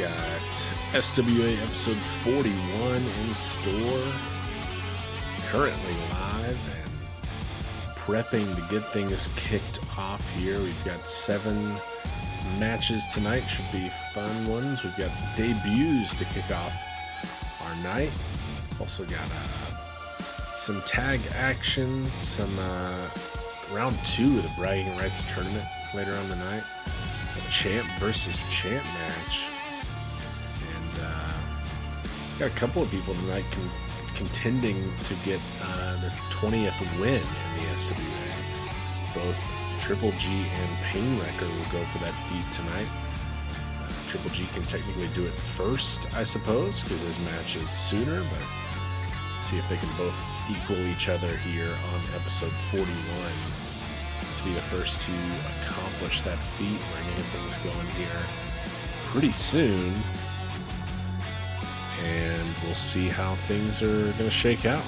got SWA episode 41 in store, currently live and prepping to get things kicked off here. We've got 7 matches tonight, should be fun ones. We've got debuts to kick off our night. Also got some tag action, some round 2 of the bragging rights tournament later on the night. A champ versus champ match. And got a couple of people tonight contending to get their 20th win in the SWA. Both Triple G and Painwrecker will go for that feat tonight. Triple G can technically do it first, I suppose, because his match is sooner, but see if they can both equal each other here on episode 41 to be the first to accomplish that feat. We're going to get things going here pretty soon, and we'll see how things are going to shake out.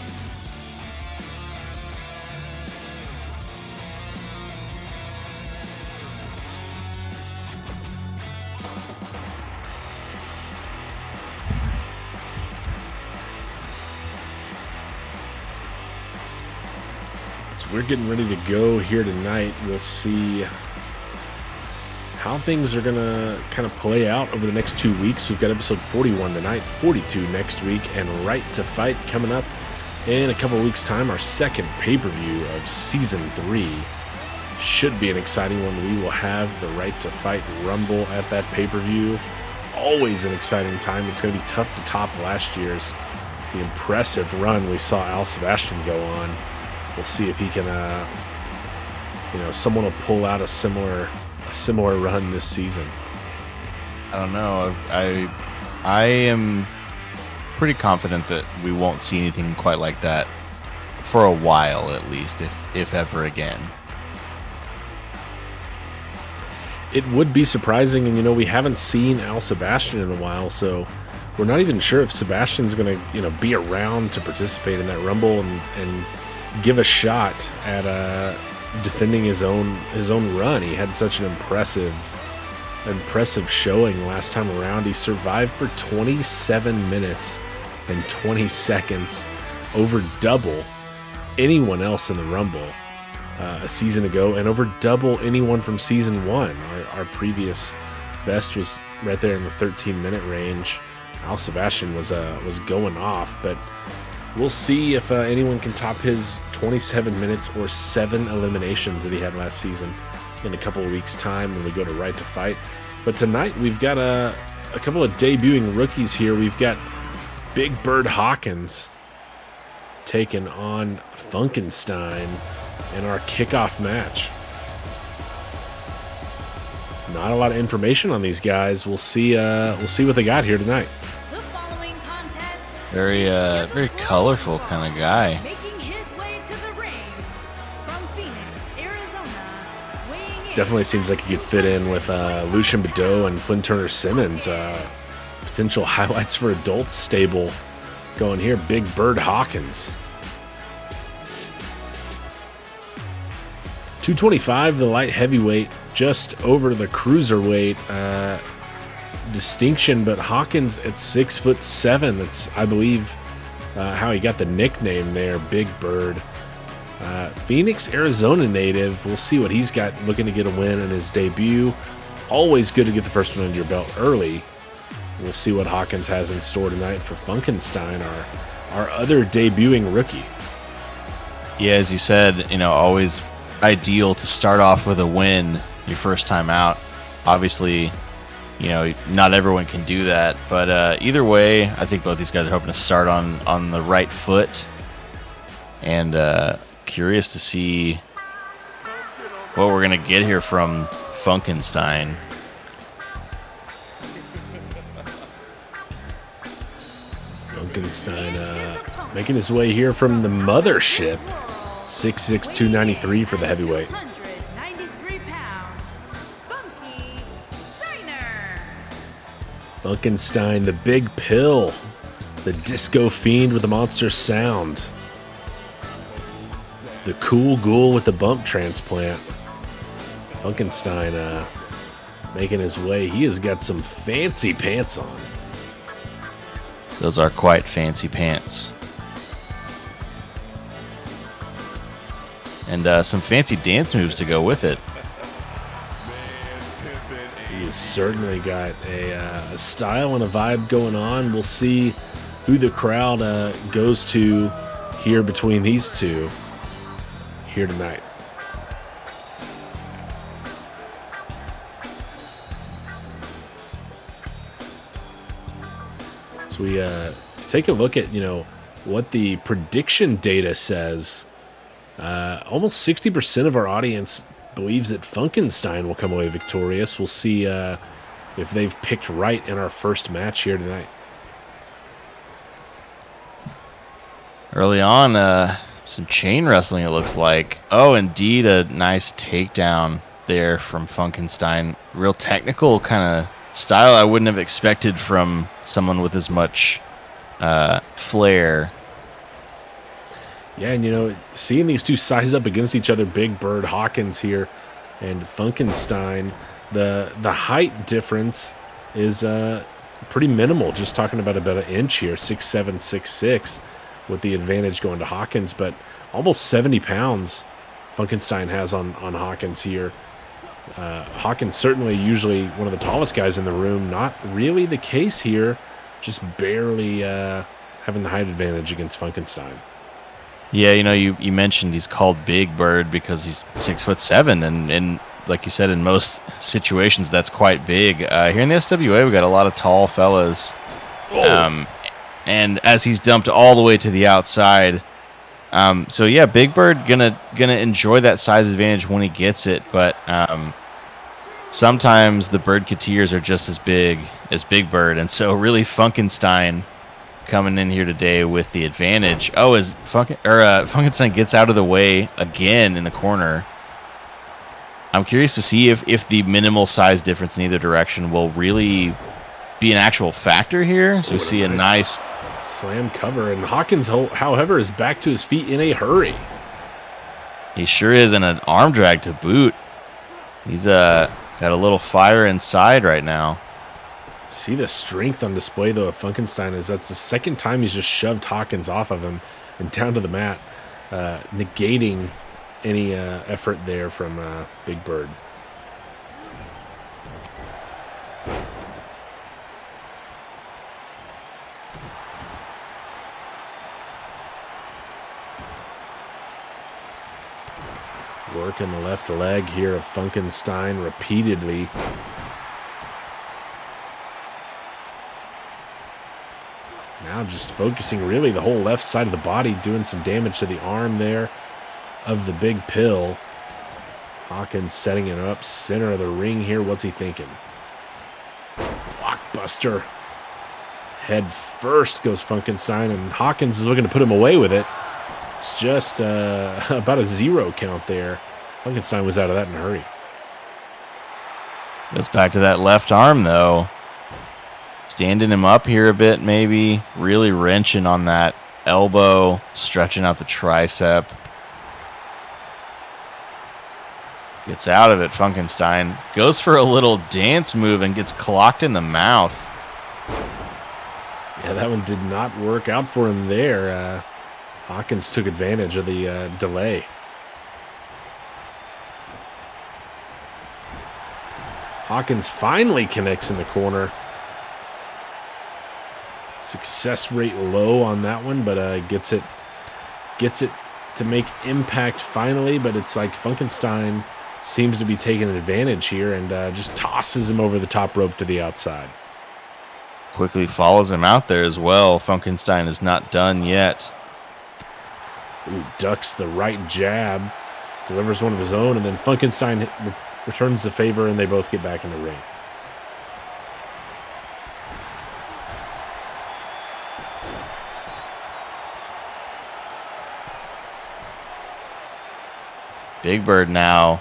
We're getting ready to go here tonight. We'll see how things are going to kind of play out over the next 2 weeks. We've got episode 41 tonight, 42 next week, and Right to Fight coming up in a couple of weeks' time. Our second pay-per-view of Season 3 should be an exciting one. We will have the Right to Fight Rumble at that pay-per-view. Always an exciting time. It's going to be tough to top last year's the impressive run we saw Al Sebastian go on. We'll see if he can, someone will pull out a similar run this season. I don't know. I am pretty confident that we won't see anything quite like that for a while, at least, if ever again. It would be surprising, and we haven't seen Al Sebastian in a while, so we're not even sure if Sebastian's going to, be around to participate in that Rumble and give a shot at defending his own run. He had such an impressive showing last time around. He survived for 27 minutes and 20 seconds, over double anyone else in the Rumble a season ago, and over double anyone from season 1. Our previous best was right there in the 13-minute range. Al Sebastian was going off, but we'll see if anyone can top his 27 minutes or 7 eliminations that he had last season in a couple of weeks' time when we go to Right to Fight. But tonight we've got a couple of debuting rookies here. We've got Big Bird Hawkins taking on Funkenstein in our kickoff match. Not a lot of information on these guys. We'll see what they got here tonight. Very colorful kind of guy. Definitely seems like he could fit in with Lucian Bedeau and Flynn Turner Simmons. Potential highlights for adults stable going here. Big Bird Hawkins. 225, the light heavyweight, just over the cruiserweight distinction, but Hawkins at 6'7". That's, I believe, how he got the nickname there, Big Bird. Phoenix, Arizona native. We'll see what he's got, looking to get a win in his debut. Always good to get the first one under your belt early. We'll see what Hawkins has in store tonight for Funkenstein, our other debuting rookie. Yeah, as you said, always ideal to start off with a win your first time out. Obviously, not everyone can do that, but either way, I think both these guys are hoping to start on the right foot, and curious to see what we're going to get here from Funkenstein. Funkenstein making his way here from the mothership. 6'6", 293 for the heavyweight. Funkenstein, the big pill, the disco fiend with the monster sound, the cool ghoul with the bump transplant. Funkenstein making his way. He has got some fancy pants on. Those are quite fancy pants. And some fancy dance moves to go with it. He's certainly got a style and a vibe going on. We'll see who the crowd goes to here between these two here tonight. So we take a look at, what the prediction data says. Almost 60% of our audience believes that Funkenstein will come away victorious. We'll see if they've picked right in our first match here tonight. Early on, some chain wrestling, it looks like. Oh, indeed, a nice takedown there from Funkenstein. Real technical kind of style I wouldn't have expected from someone with as much flair. Yeah, and seeing these two size up against each other, Big Bird Hawkins here and Funkenstein, the height difference is pretty minimal. Just talking about an inch here, 6'7", 6'6", with the advantage going to Hawkins, but almost 70 pounds Funkenstein has on Hawkins here. Hawkins certainly usually one of the tallest guys in the room. Not really the case here, just barely having the height advantage against Funkenstein. Yeah, you mentioned he's called Big Bird because he's 6'7", and like you said, in most situations that's quite big. Here in the SWA, we got a lot of tall fellas, and as he's dumped all the way to the outside, so yeah, Big Bird gonna enjoy that size advantage when he gets it, but sometimes the Birdketeers are just as big as Big Bird, and so really Funkenstein coming in here today with the advantage. Oh, as Funkenstein gets out of the way again in the corner. I'm curious to see if the minimal size difference in either direction will really be an actual factor here. So we see a nice slam cover, and Hawkins, however, is back to his feet in a hurry. He sure is, and an arm drag to boot. He's got a little fire inside right now. See the strength on display, though, of Funkenstein. That's the second time he's just shoved Hawkins off of him and down to the mat, negating any effort there from Big Bird. Working the left leg here of Funkenstein repeatedly. Now just focusing really the whole left side of the body, doing some damage to the arm there of the Big Pill. Hawkins setting it up center of the ring here. What's he thinking? Blockbuster. Head first goes Funkenstein, and Hawkins is looking to put him away with it. It's just about a 0 count there. Funkenstein was out of that in a hurry. Goes back to that left arm, though. Standing him up here a bit, maybe. Really wrenching on that elbow, stretching out the tricep. Gets out of it, Funkenstein. Goes for a little dance move and gets clocked in the mouth. Yeah, that one did not work out for him there. Hawkins took advantage of the delay. Hawkins finally connects in the corner. Success rate low on that one, but gets it to make impact finally. But it's like Funkenstein seems to be taking advantage here and just tosses him over the top rope to the outside. Quickly follows him out there as well. Funkenstein is not done yet. Ooh, ducks the right jab, delivers one of his own, and then Funkenstein returns the favor, and they both get back in the ring. Big Bird now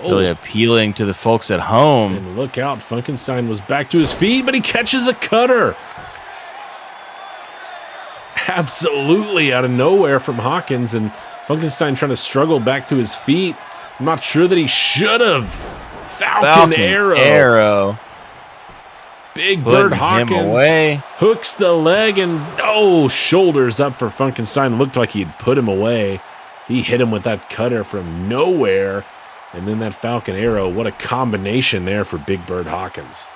really appealing to the folks at home. And look out, Funkenstein was back to his feet, but he catches a cutter. Absolutely out of nowhere from Hawkins, and Funkenstein trying to struggle back to his feet. I'm not sure that he should have. Falcon Arrow. Big Bird Hawkins hooks the leg and shoulders up for Funkenstein. Looked like he'd put him away. He hit him with that cutter from nowhere. And then that Falcon Arrow. What a combination there for Big Bird Hawkins.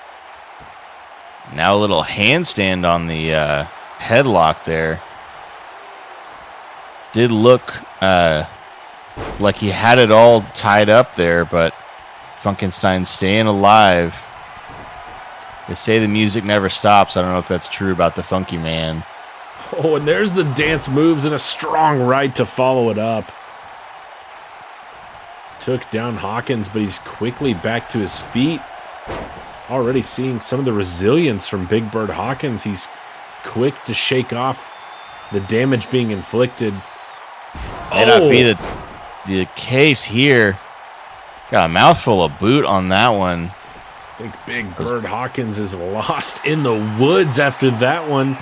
Now a little handstand on the headlock there. Did look like he had it all tied up there, but Funkenstein staying alive. They say the music never stops. I don't know if that's true about the Funky Man. Oh, and there's the dance moves and a strong right to follow it up. Took down Hawkins, but he's quickly back to his feet. Already seeing some of the resilience from Big Bird Hawkins. He's quick to shake off the damage being inflicted. May not be the case here. Got a mouthful of boot on that one. I think Big Bird Hawkins is lost in the woods after that one.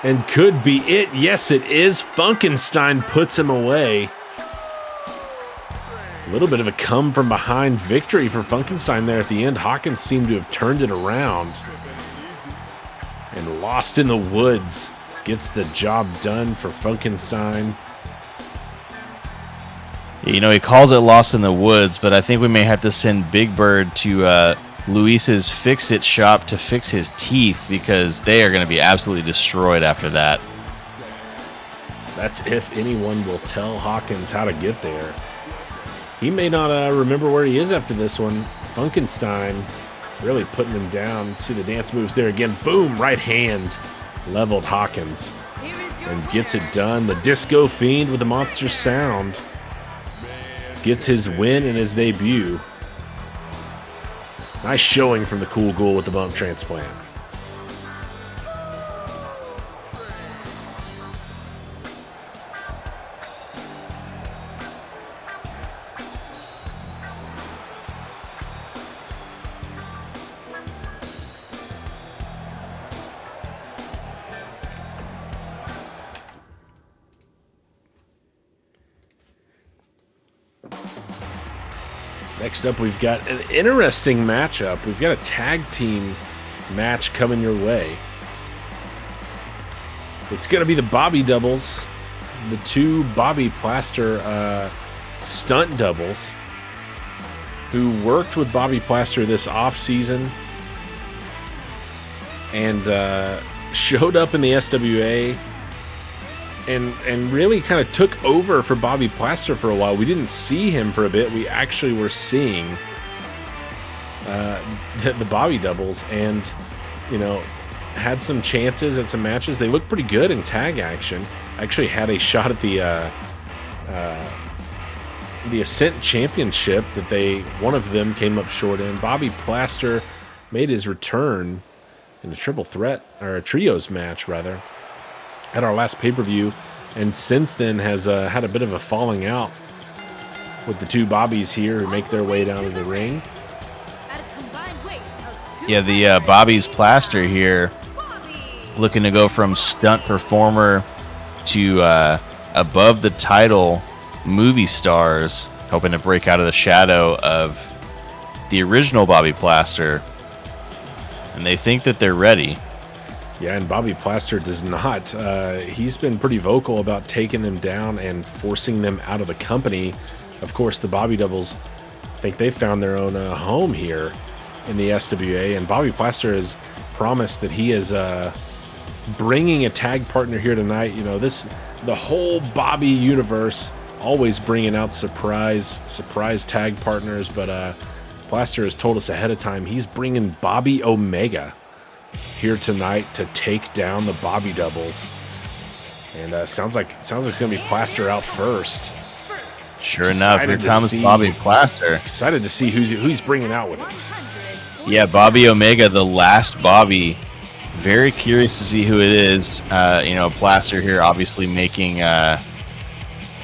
And could be it. Yes, it is. Funkenstein puts him away. A little bit of a come from behind victory for Funkenstein there at the end. Hawkins seemed to have turned it around. And lost in the woods. Gets the job done for Funkenstein. You know, he calls it Lost in the Woods, but I think we may have to send Big Bird to Luis's Fix-It shop to fix his teeth, because they are going to be absolutely destroyed after that. That's if anyone will tell Hawkins how to get there. He may not remember where he is after this one. Funkenstein really putting him down. See the dance moves there again. Boom, right hand leveled Hawkins and gets it done. The Disco Fiend with the monster sound gets his win in his debut. Nice showing from the Cool Ghoul with the bump transplant. Next up, we've got an interesting matchup. We've got a tag team match coming your way. It's going to be the Bobby doubles, the two Bobby Plaster stunt doubles who worked with Bobby Plaster this offseason and showed up in the SWA and really kind of took over for Bobby Plaster for a while. We didn't see him for a bit. We actually were seeing the Bobby doubles and, you know, had some chances at some matches. They looked pretty good in tag action. Actually had a shot at the Ascent Championship that one of them came up short in. Bobby Plaster made his return in a triple threat, or a trios match rather, at our last pay-per-view, and since then has had a bit of a falling out with the two Bobbies here who make their way down to the ring. Yeah, the Bobby's Plaster here looking to go from stunt performer to above the title movie stars, hoping to break out of the shadow of the original Bobby Plaster, and they think that they're ready. Yeah, and Bobby Plaster does not. He's been pretty vocal about taking them down and forcing them out of the company. Of course, the Bobby Doubles think they found their own home here in the SWA, and Bobby Plaster has promised that he is bringing a tag partner here tonight. You know, the whole Bobby universe always bringing out surprise tag partners, but Plaster has told us ahead of time he's bringing Bobby Omega here tonight to take down the Bobby Doubles, and sounds like it's gonna be Plaster out first. Sure enough, here comes Bobby Plaster. Excited to see who he's bringing out with him. Yeah, Bobby Omega, the last Bobby. Very curious to see who it is. You know, Plaster here obviously making a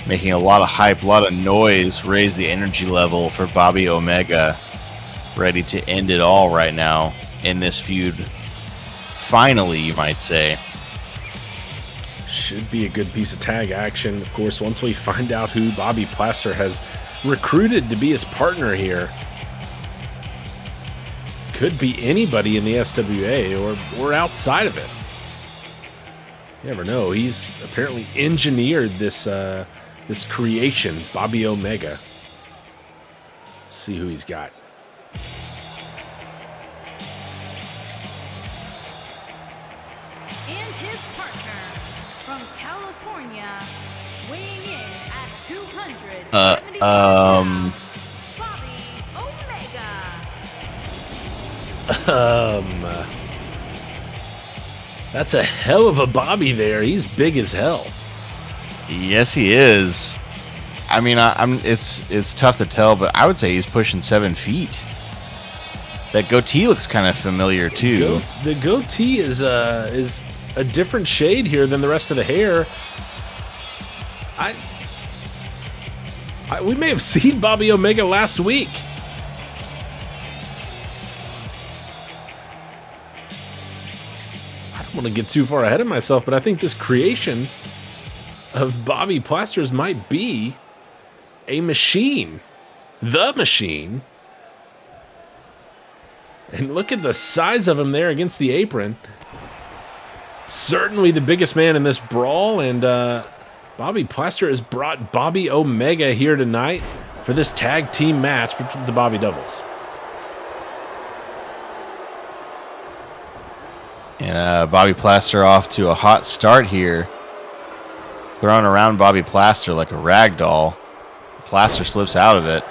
lot of hype, a lot of noise, raise the energy level for Bobby Omega, ready to end it all right now in this feud. Finally, you might say. Should be a good piece of tag action. Of course, once we find out who Bobby Plaster has recruited to be his partner here. could be anybody in the SWA or outside of it. You never know. He's apparently engineered this this creation, Bobby Omega. Let's see who he's got. And his partner from California, weighing in at 270 pounds, Bobby Omega. That's a hell of a Bobby there. He's big as hell. Yes, he is. I mean, it's tough to tell, but I would say he's pushing 7 feet. That goatee looks kind of familiar too. The goatee is a different shade here than the rest of the hair. We may have seen Bobby Omega last week. I don't want to get too far ahead of myself, but I think this creation of Bobby Plasters might be a machine. The machine. And look at the size of him there against the apron. Certainly the biggest man in this brawl, and Bobby Plaster has brought Bobby Omega here tonight for this tag team match between the Bobby Doubles. And Bobby Plaster off to a hot start here. Throwing around Bobby Plaster like a rag doll. Plaster slips out of it.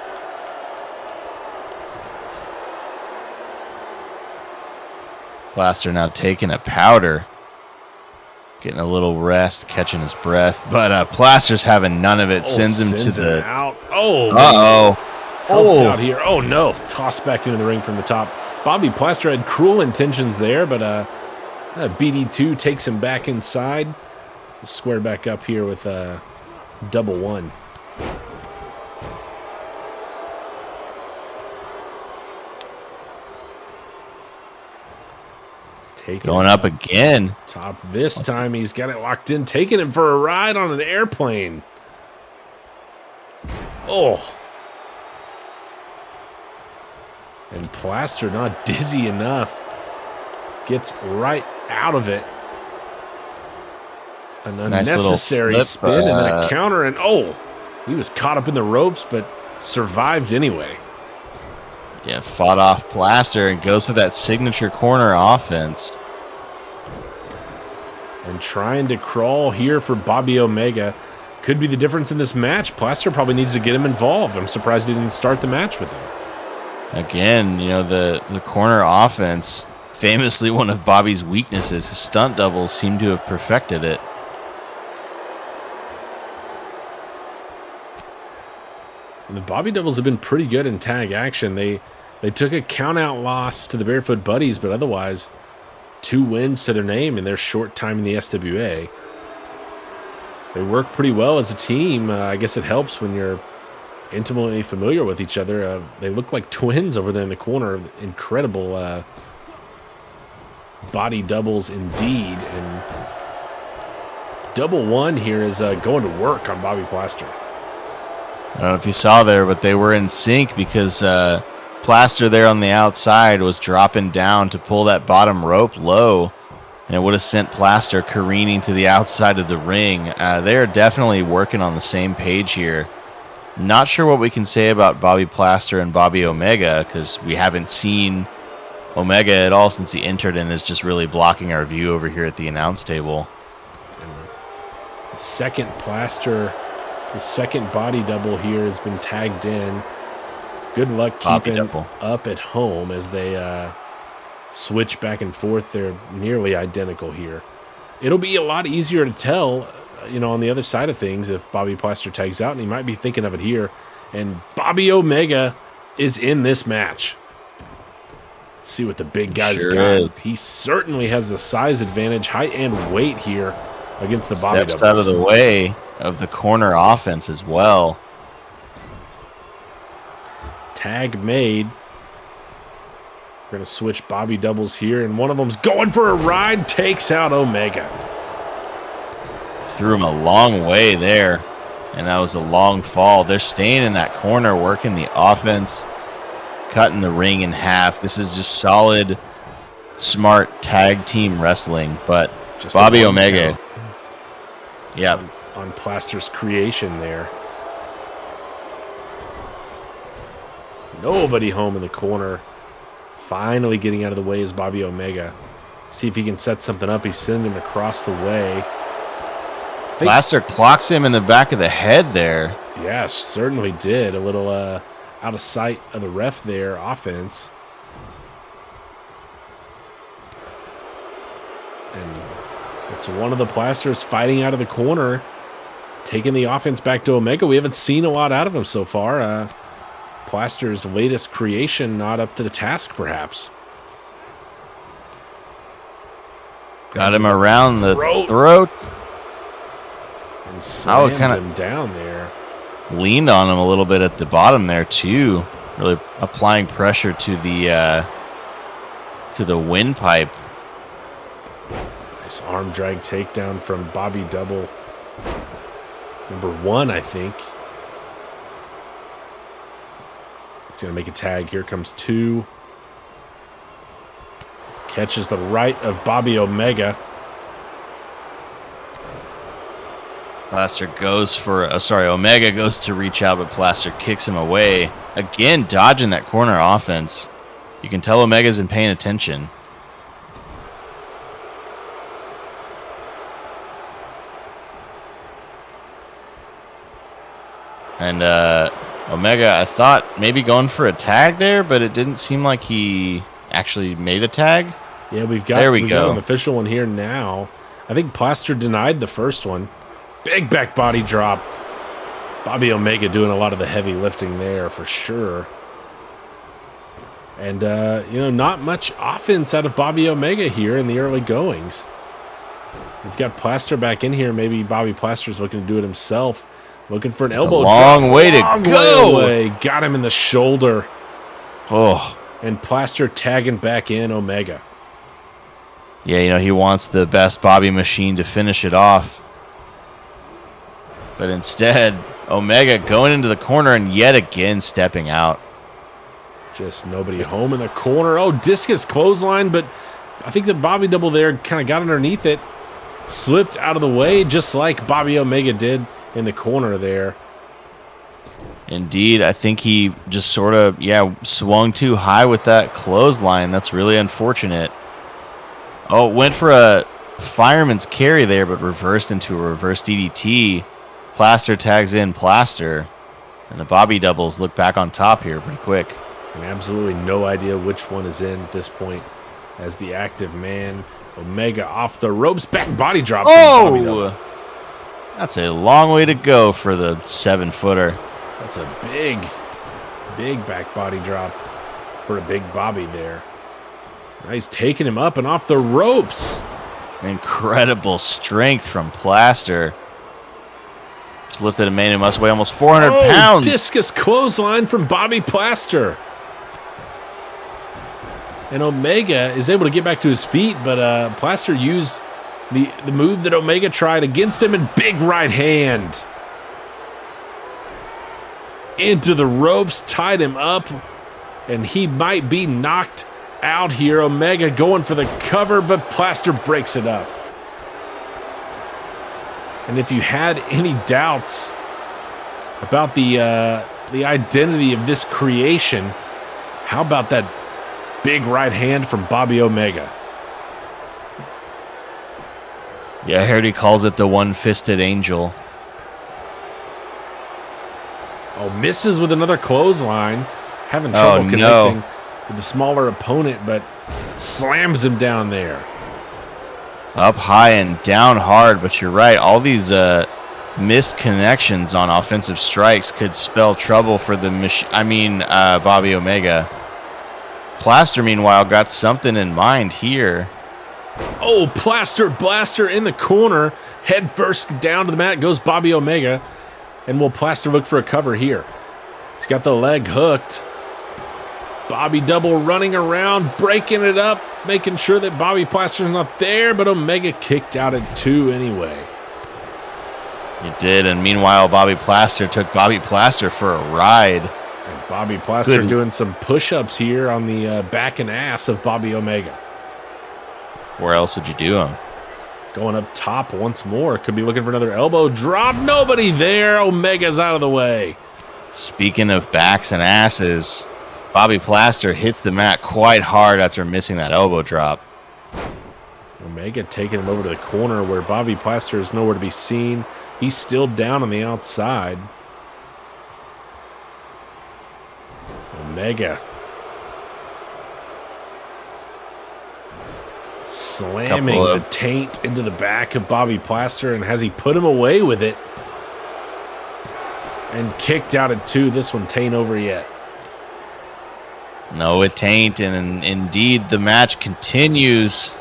Plaster now taking a powder. Getting a little rest, catching his breath. But Plaster's having none of it. Sends him to the... out. Oh, uh-oh. Out here. Oh, no. Tossed back into the ring from the top. Bobby Plaster had cruel intentions there, but BD2 takes him back inside. Square back up here with double one. Going up again. Top this time. He's got it locked in. Taking him for a ride on an airplane. Oh. And Plaster not dizzy enough. Gets right out of it. An unnecessary spin and then a counter. And oh, he was caught up in the ropes, but survived anyway. Yeah, fought off Plaster and goes for that signature corner offense. And trying to crawl here for Bobby Omega could be the difference in this match. Plaster probably needs to get him involved. I'm surprised he didn't start the match with him. Again, you know, the corner offense, famously one of Bobby's weaknesses. His stunt doubles seem to have perfected it. And the Bobby Doubles have been pretty good in tag action. They took a count-out loss to the Barefoot Buddies, but otherwise 2 wins to their name in their short time in the SWA. They work pretty well as a team. I guess it helps when you're intimately familiar with each other. They look like twins over there in the corner. Incredible body doubles indeed. And double one here is going to work on Bobby Plaster. I don't know if you saw there, but they were in sync because Plaster there on the outside was dropping down to pull that bottom rope low, and it would have sent Plaster careening to the outside of the ring. They are definitely working on the same page here. Not sure what we can say about Bobby Plaster and Bobby Omega because we haven't seen Omega at all since he entered and is just really blocking our view over here at the announce table. The second body double here has been tagged in. Good luck keeping up at home as they switch back and forth. They're nearly identical here. It'll be a lot easier to tell, you know, on the other side of things if Bobby Plaster tags out, and he might be thinking of it here. And Bobby Omega is in this match. Let's see what the big guy's got. He certainly has the size advantage, height and weight here against the Bobby Doubles. Steps out of the way of the corner offense as well. Tag made. We're going to switch Bobby Doubles here, and one of them's going for a ride, takes out Omega. Threw him a long way there, and that was a long fall. They're staying in that corner, working the offense. cutting the ring in half. This is just solid, smart tag team wrestling. But Just Bobby a one Omega, count yeah, on Plaster's creation there. Nobody home in the corner. Finally getting out of the way is Bobby Omega. See if he can set something up. He's sending him across the way. Plaster clocks him in the back of the head there. Yes, certainly did. A little out of sight of the ref there, offense. And it's one of the Plasters fighting out of the corner, taking the offense back to Omega. We haven't seen a lot out of him so far. Plaster's latest creation not up to the task, perhaps. Got him around the throat. And slams kinda him down there. leaned on him a little bit at the bottom there too, really applying pressure to the windpipe. Nice arm drag takedown from Bobby Double. Number 1, I think. It's going to make a tag. Here comes 2. Catches the right of Bobby Omega. Plaster goes for, Omega goes to reach out, but Plaster kicks him away. Again, dodging that corner offense. You can tell Omega's been paying attention. And Omega, I thought maybe going for a tag there, but it didn't seem like he actually made a tag. Yeah, we've got an official one here now. I think Plaster denied the first one. Big back body drop. Bobby Omega doing a lot of the heavy lifting there for sure. And, not much offense out of Bobby Omega here in the early goings. We've got Plaster back in here. Maybe Bobby Plaster's looking to do it himself. Looking for an elbow drop. Long way to go. Way. Got him in the shoulder. Oh. And Plaster tagging back in Omega. Yeah, he wants the best Bobby machine to finish it off. But instead, Omega going into the corner and yet again stepping out. Just nobody home in the corner. Oh, discus clothesline, but I think that Bobby Double there kind of got underneath it. Slipped out of the way just like Bobby Omega did in the corner there. Indeed, I think he just sort of, swung too high with that clothesline. That's really unfortunate. Oh, went for a fireman's carry there, but reversed into a reverse DDT. Plaster tags in Plaster, and the Bobby Doubles look back on top here pretty quick. And absolutely no idea which one is in at this point as the active man. Omega off the ropes, back body drop. Oh! That's a long way to go for the 7-footer. That's a big back body drop for a big Bobby there. Now he's taking him up and off the ropes. Incredible strength from Plaster. Just lifted a man who must weigh almost 400 pounds. Discus clothesline from Bobby Plaster. And Omega is able to get back to his feet, but Plaster used the move that Omega tried against him, and big right hand. Into the ropes, tied him up, and he might be knocked out here. Omega going for the cover, but Plaster breaks it up. And if you had any doubts about the identity of this creation, how about that big right hand from Bobby Omega? Yeah, I heard he calls it the one-fisted angel. Oh, misses with another clothesline. Having trouble connecting with the smaller opponent, but slams him down there. Up high and down hard, but you're right. All these missed connections on offensive strikes could spell trouble for the Bobby Omega. Plaster, meanwhile, got something in mind here. Oh, Plaster Blaster in the corner. Head first down to the mat goes Bobby Omega. And will Plaster look for a cover here? He's got the leg hooked. Bobby Double running around, breaking it up, making sure that Bobby Plaster's not there, but Omega kicked out at 2 anyway. He did, and meanwhile, Bobby Plaster took Bobby Plaster for a ride. And Bobby Plaster doing some push-ups here on the back and ass of Bobby Omega. Where else would you do them? Going up top once more. Could be looking for another elbow drop. Nobody there. Omega's out of the way. Speaking of backs and asses, Bobby Plaster hits the mat quite hard after missing that elbow drop. Omega taking him over to the corner where Bobby Plaster is nowhere to be seen. He's still down on the outside. Omega slamming the taint into the back of Bobby Plaster, and has he put him away with it? And kicked out at 2. This one tain't over yet. No, it tain't, and indeed the match continues.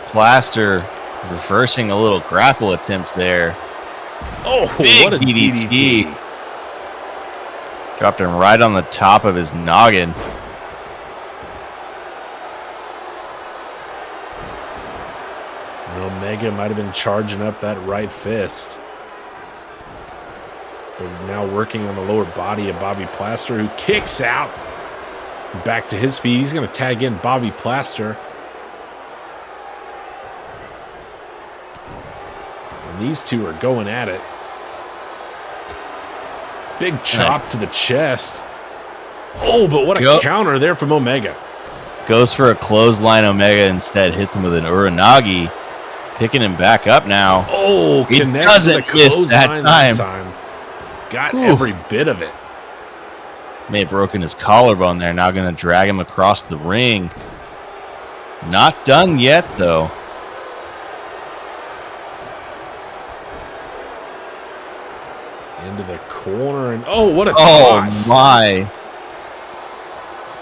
Plaster reversing a little grapple attempt there. Oh, big what a DDT. Dropped him right on the top of his noggin. And Omega might have been charging up that right fist. But now working on the lower body of Bobby Plaster, who kicks out. Back to his feet. He's going to tag in Bobby Plaster. And these two are going at it. Big chop to the chest. Oh, but what a counter there from Omega. Goes for a clothesline. Omega instead hits him with an Uranagi. Picking him back up now. Oh, he doesn't miss that time. Got every bit of it. May have broken his collarbone there. Now going to drag him across the ring. Not done yet, though. Into the corner. And oh, what a toss. Oh, my.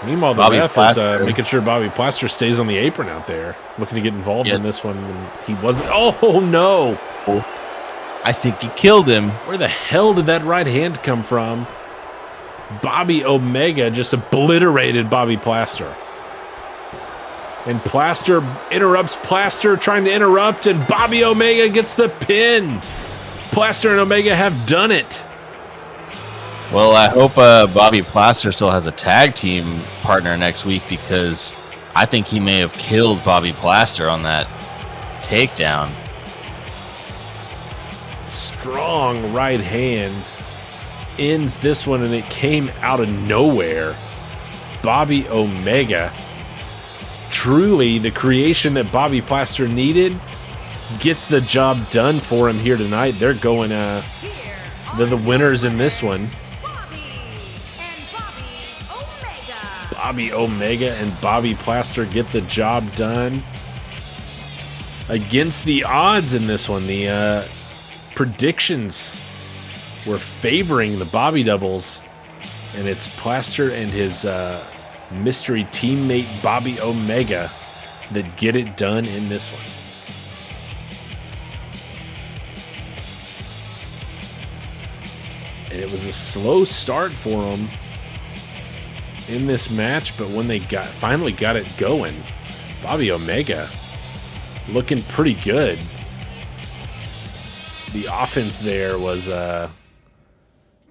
Meanwhile, the ref is making sure Bobby Plaster stays on the apron out there. Looking to get involved in this one. And he wasn't. Oh, no. I think he killed him. Where the hell did that right hand come from? Bobby Omega just obliterated Bobby Plaster. And Plaster interrupts Plaster, trying to interrupt, and Bobby Omega gets the pin. Plaster and Omega have done it. Well, I hope Bobby Plaster still has a tag team partner next week, because I think he may have killed Bobby Plaster on that takedown. Strong right hand ends this one, and it came out of nowhere. Bobby Omega, truly the creation that Bobby Plaster needed, gets the job done for him here tonight. They're going, they're the winners in this one. Bobby Omega and Bobby Plaster get the job done. Against the odds in this one, the predictions were favoring the Bobby doubles, and it's Plaster and his mystery teammate Bobby Omega that get it done in this one. And it was a slow start for them in this match, but when they finally got it going, Bobby Omega looking pretty good. The offense there was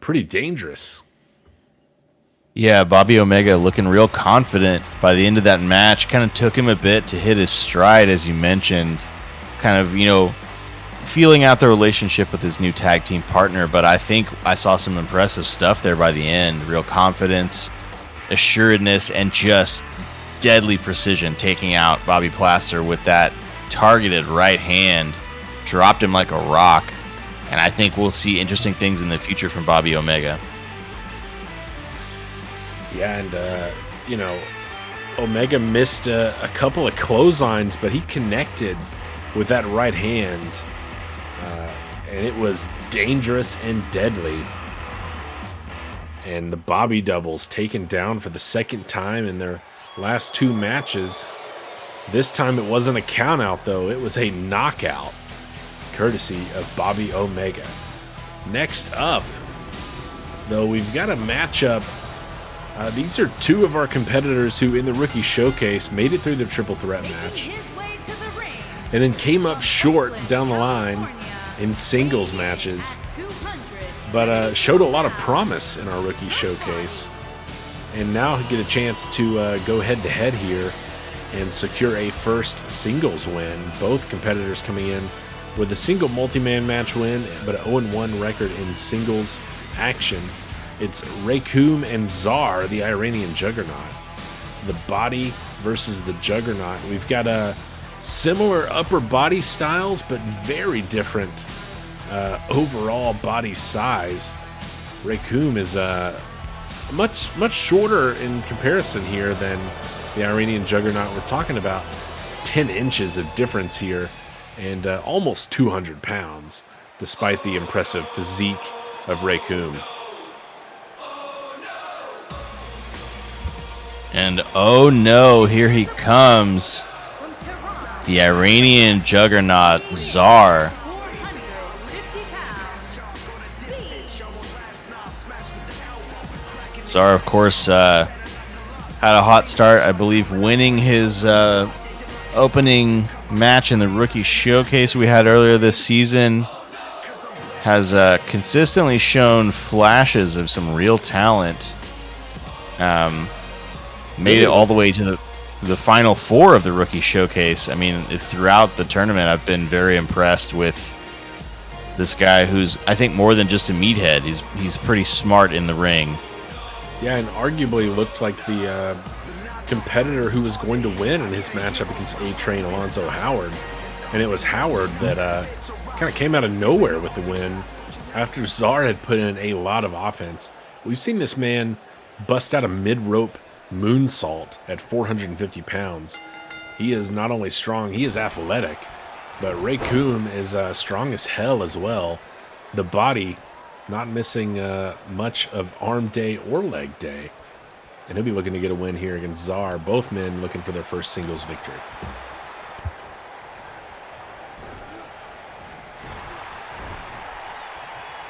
pretty dangerous. Yeah, Bobby Omega looking real confident by the end of that match. Kind of took him a bit to hit his stride, as you mentioned. Kind of, feeling out the relationship with his new tag team partner. But I think I saw some impressive stuff there by the end. Real confidence, assuredness, and just deadly precision, taking out Bobby Plaster with that targeted right hand. Dropped him like a rock. And I think we'll see interesting things in the future from Bobby Omega. Yeah, and, Omega missed a couple of clotheslines, but he connected with that right hand. And it was dangerous and deadly. And the Bobby doubles taken down for the second time in their last two matches. This time it wasn't a count out, though. It was a knockout, courtesy of Bobby Omega. Next up, though, we've got a matchup. These are two of our competitors who, in the Rookie Showcase, made it through the Triple Threat match and then came up short down the line in singles matches. but showed a lot of promise in our rookie showcase. And now get a chance to go head-to-head here and secure a first singles win. Both competitors coming in with a single multi-man match win, but an 0-1 record in singles action. It's Raykum and Czar, the Iranian Juggernaut. The body versus the Juggernaut. We've got similar upper body styles, but very different overall body size. Raykum is much shorter in comparison here than the Iranian Juggernaut. We're talking about 10 inches of difference here, and almost 200 pounds, despite the impressive physique of Raykum. And oh no, here he comes. The Iranian Juggernaut, Czar. Czar, of course, had a hot start, I believe, winning his opening match in the rookie showcase we had earlier this season. Has consistently shown flashes of some real talent. Made it all the way to the final four of the rookie showcase. I mean, throughout the tournament, I've been very impressed with this guy who's, I think, more than just a meathead. He's pretty smart in the ring. Yeah, and arguably looked like the competitor who was going to win in his matchup against A-Train Alonzo Howard. And it was Howard that kind of came out of nowhere with the win after Czar had put in a lot of offense. We've seen this man bust out a mid-rope moonsault at 450 pounds. He is not only strong, he is athletic, but Raykum is strong as hell as well. The body not missing much of arm day or leg day. And he'll be looking to get a win here against Czar. Both men looking for their first singles victory.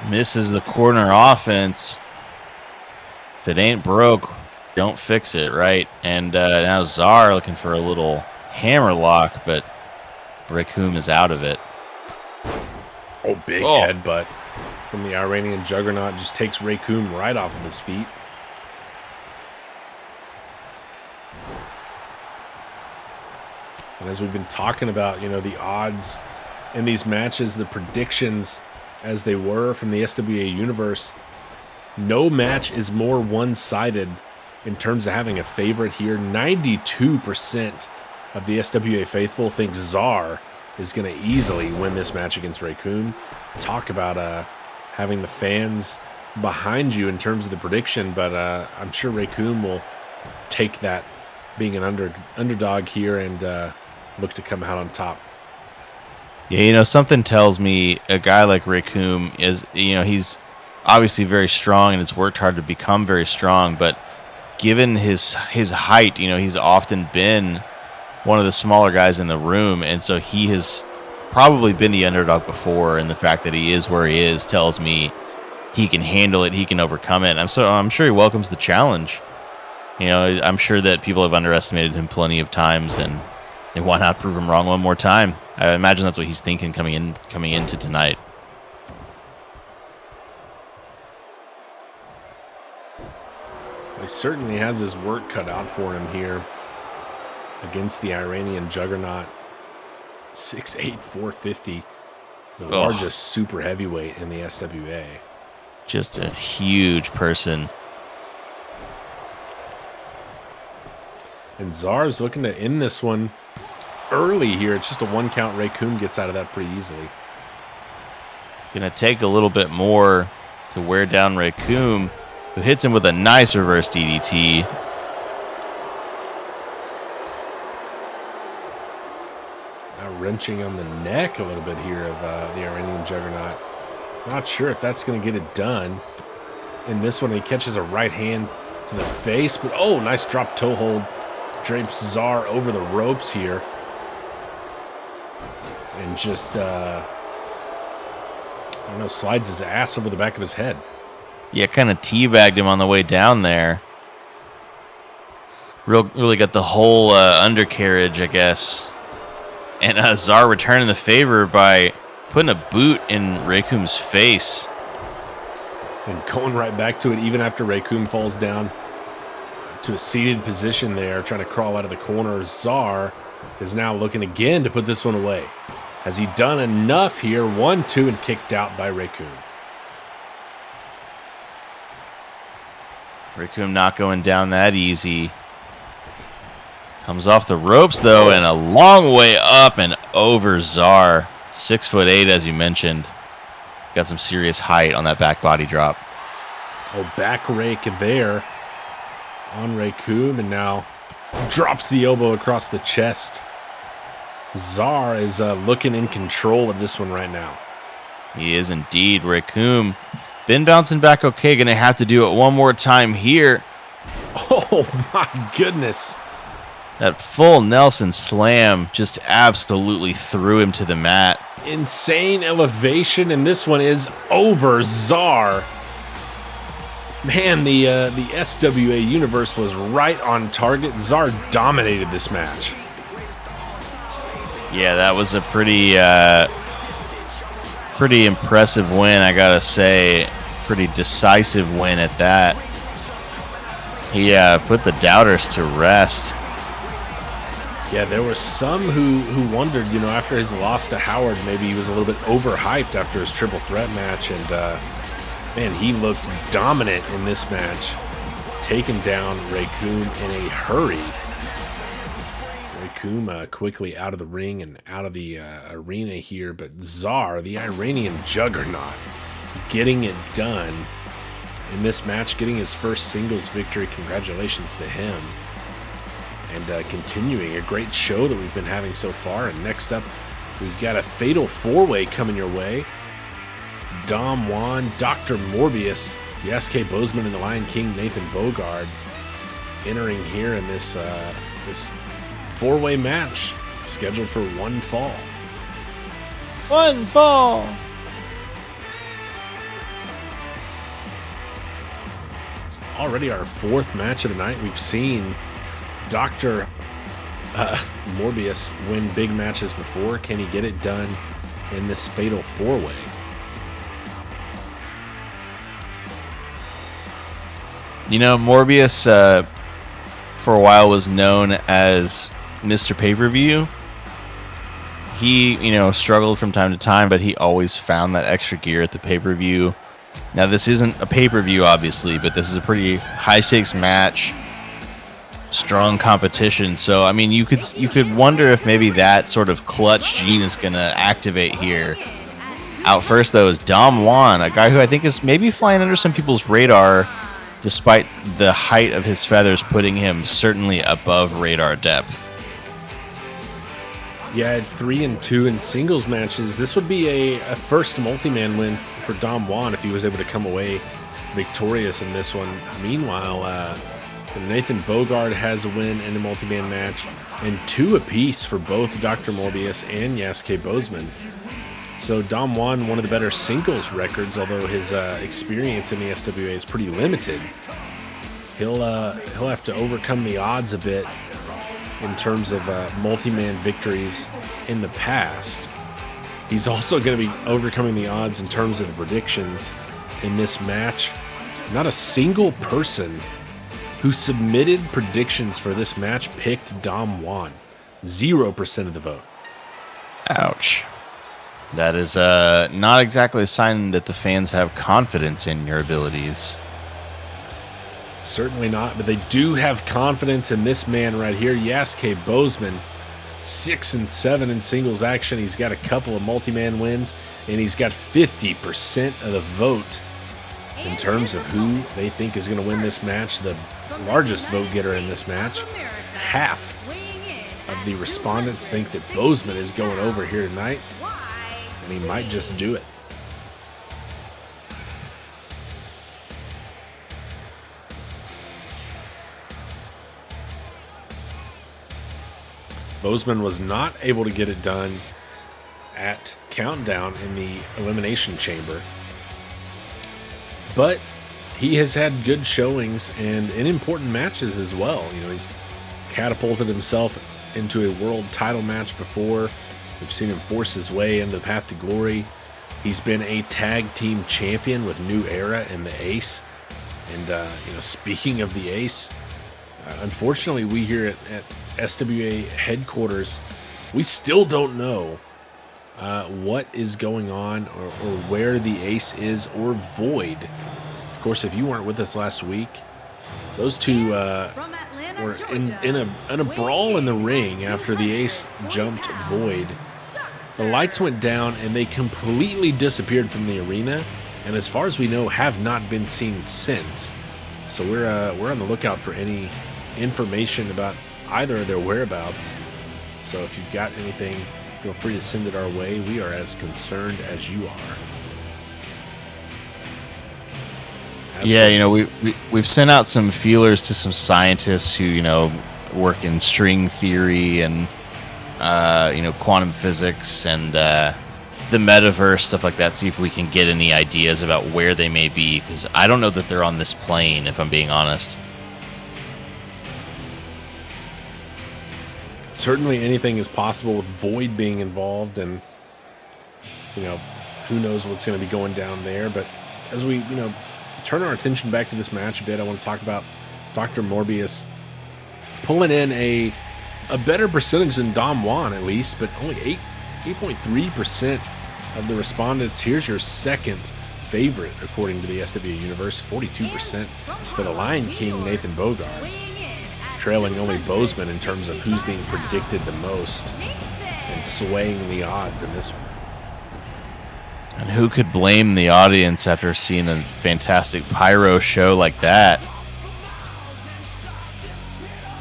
Misses the corner offense. If it ain't broke, don't fix it, right? And now Czar looking for a little hammer lock, but Raykum is out of it. Oh, big headbutt from the Iranian Juggernaut. Just takes Raykum right off of his feet. And as we've been talking about, you know, the odds in these matches, the predictions as they were from the SWA universe, no match is more one-sided in terms of having a favorite here. 92% of the SWA faithful think Czar is going to easily win this match against Raykum. Talk about having the fans behind you in terms of the prediction, but I'm sure Raykum will take that being an underdog here and look to come out on top. Yeah, you know, something tells me a guy like Raykum is, you know, he's obviously very strong and has worked hard to become very strong, but given his height, you know, he's often been one of the smaller guys in the room, and so he has probably been the underdog before, and the fact that he is where he is tells me he can handle it, he can overcome it. I'm sure he welcomes the challenge. You know, I'm sure that people have underestimated him plenty of times, and why not prove him wrong one more time? I imagine that's what he's thinking coming into tonight. He certainly has his work cut out for him here against the Iranian Juggernaut. 6'8", 450, the largest super heavyweight in the SWA. Just a huge person. And Czar's looking to end this one early here. It's just a one count. Raykum gets out of that pretty easily. Gonna take a little bit more to wear down Raykum, who hits him with a nice reverse DDT. Now wrenching on the neck a little bit here of the Iranian Juggernaut. Not sure if that's going to get it done. In this one, he catches a right hand to the face, but oh, nice drop toe hold. Drapes Czar over the ropes here. And just, I don't know, slides his ass over the back of his head. Yeah, kind of teabagged him on the way down there. Really got the whole undercarriage, I guess. And Czar returning the favor by putting a boot in Raykum's face. And going right back to it, even after Raccoon falls down to a seated position there, trying to crawl out of the corner. Czar is now looking again to put this one away. Has he done enough here? 1-2 and kicked out by Raccoon. Raccoon not going down that easy. Comes off the ropes, though, and a long way up and over Czar. 6'8", as you mentioned. Got some serious height on that back body drop. Oh, back rake there on Raccoon, and now drops the elbow across the chest. Czar is looking in control of this one right now. He is indeed. Raccoon been bouncing back okay. Going to have to do it one more time here. Oh, my goodness. That full Nelson slam just absolutely threw him to the mat. Insane elevation, and this one is over. Czar. Man, the SWA universe was right on target. Czar dominated this match. Yeah, that was a pretty impressive win, I gotta say. Pretty decisive win at that. He put the doubters to rest. Yeah, there were some who wondered, after his loss to Howard, maybe he was a little bit overhyped after his triple threat match, and man, he looked dominant in this match, taking down Raccoon in a hurry. Raccoon quickly out of the ring and out of the arena here, but Czar, the Iranian juggernaut, getting it done in this match, getting his first singles victory. Congratulations to him. And continuing a great show that we've been having so far. And next up, we've got a fatal four-way coming your way. It's Dom Juan, Dr. Morbius, Yasuke Bozeman, and the Lion King, Nathan Bogard, entering here in this this four-way match scheduled for one fall. One fall. Already our fourth match of the night. We've seen Dr. Morbius win big matches before. Can he get it done in this fatal four-way? Morbius for a while was known as Mr. Pay-Per-View. He, struggled from time to time, but he always found that extra gear at the pay-per-view. Now, this isn't a pay-per-view, obviously, but this is a pretty high-stakes match. Strong competition. So, you could wonder if maybe that sort of clutch gene is going to activate here. Out first, though, is Dom Juan, a guy who I think is maybe flying under some people's radar, despite the height of his feathers putting him certainly above radar depth. Yeah, at 3-2 in singles matches. This would be a first multi-man win for Dom Juan if he was able to come away victorious in this one. Meanwhile, Nathan Bogard has a win in a multi-man match, and 2 apiece for both Dr. Morbius and Yasuke Bozeman. So Dom Juan, one of the better singles records, although his experience in the SWA is pretty limited. He'll have to overcome the odds a bit in terms of multi-man victories in the past. He's also going to be overcoming the odds in terms of the predictions in this match. Not a single person who submitted predictions for this match picked Dom Juan. 0% of the vote. Ouch. That is not exactly a sign that the fans have confidence in your abilities. Certainly not, but they do have confidence in this man right here, Yasuke Bozeman. 6-7 in singles action. He's got a couple of multi-man wins, and he's got 50% of the vote in terms of who they think is going to win this match. The largest vote getter in this match. Half of the respondents think that Bozeman is going over here tonight, and he might just do it. Bozeman was not able to get it done at Countdown in the Elimination Chamber, but he has had good showings and in important matches as well. He's catapulted himself into a world title match before. We've seen him force his way into the path to glory. He's been a tag team champion with New Era and the Ace. And, speaking of the Ace, unfortunately, we here at SWA headquarters, we still don't know what is going on or where the Ace is or Void. Of course, if you weren't with us last week, those two were in a brawl in the ring after the Ace jumped Void. The lights went down and they completely disappeared from the arena, and as far as we know, have not been seen since. So we're on the lookout for any information about either of their whereabouts. So if you've got anything, feel free to send it our way. We are as concerned as you are. We've sent out some feelers to some scientists who work in string theory and quantum physics and the metaverse, stuff like that. See if we can get any ideas about where they may be, because I don't know that they're on this plane, if I'm being honest. Certainly anything is possible with Void being involved, and who knows what's going to be going down there. But as we turn our attention back to this match a bit, I want to talk about Dr. Morbius pulling in a better percentage than Dom Juan, at least, but only 8.3% of the respondents. Here's your second favorite, according to the SWA Universe, 42% for the Lion King, Nathan Bogard, trailing only Bozeman in terms of who's being predicted the most and swaying the odds in this one. And who could blame the audience after seeing a fantastic pyro show like that?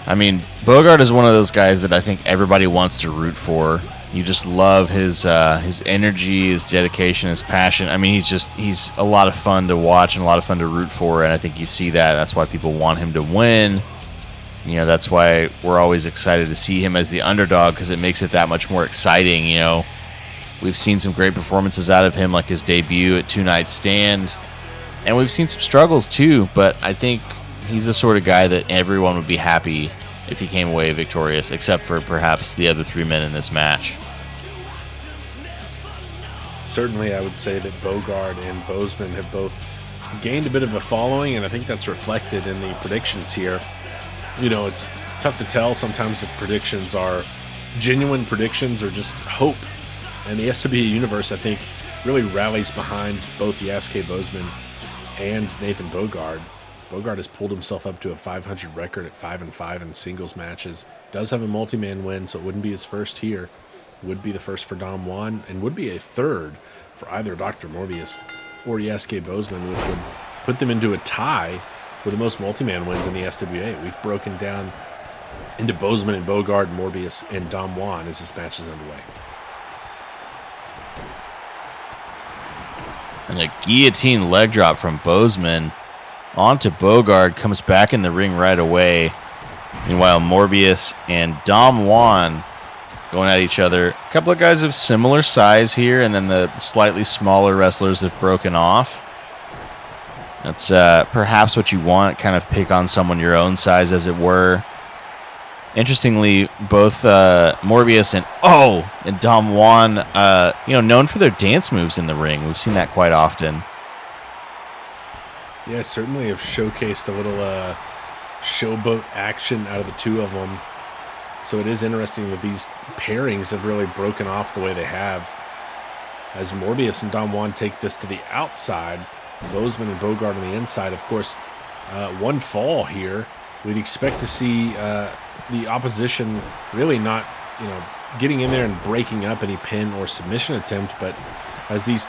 I mean, Bogart is one of those guys that I think everybody wants to root for. You just love his energy, his dedication, his passion. I mean, he's a lot of fun to watch and a lot of fun to root for, and I think you see that. That's why people want him to win. That's why we're always excited to see him as the underdog, because it makes it that much more exciting. We've seen some great performances out of him, like his debut at 2 Night Stand, and we've seen some struggles too, but I think he's the sort of guy that everyone would be happy if he came away victorious, except for perhaps the other 3 men in this match. Certainly, I would say that Bogard and Bozeman have both gained a bit of a following, and I think that's reflected in the predictions here. It's tough to tell sometimes if predictions are genuine predictions or just hope. And the SWA Universe, I think, really rallies behind both Yasuke Bozeman and Nathan Bogard. Bogard has pulled himself up to a 500 record at 5-5 in singles matches. Does have a multi-man win, so it wouldn't be his first here. Would be the first for Dom Juan, and would be a third for either Dr. Morbius or Yasuke Bozeman, which would put them into a tie with the most multi-man wins in the SWA. We've broken down into Bozeman and Bogard, Morbius, and Dom Juan as this match is underway. And a guillotine leg drop from Bozeman onto Bogard, comes back in the ring right away. Meanwhile, Morbius and Dom Juan going at each other. A couple of guys of similar size here, and then the slightly smaller wrestlers have broken off. That's perhaps what you want, kind of pick on someone your own size, as it were. Interestingly, both Morbius and Dom Juan, known for their dance moves in the ring. We've seen that quite often. Yeah, certainly have showcased a little showboat action out of the two of them. So it is interesting that these pairings have really broken off the way they have. As Morbius and Dom Juan take this to the outside, Bozeman and Bogard on the inside. Of course, one fall here. We'd expect to see the opposition really not, getting in there and breaking up any pin or submission attempt. But as these,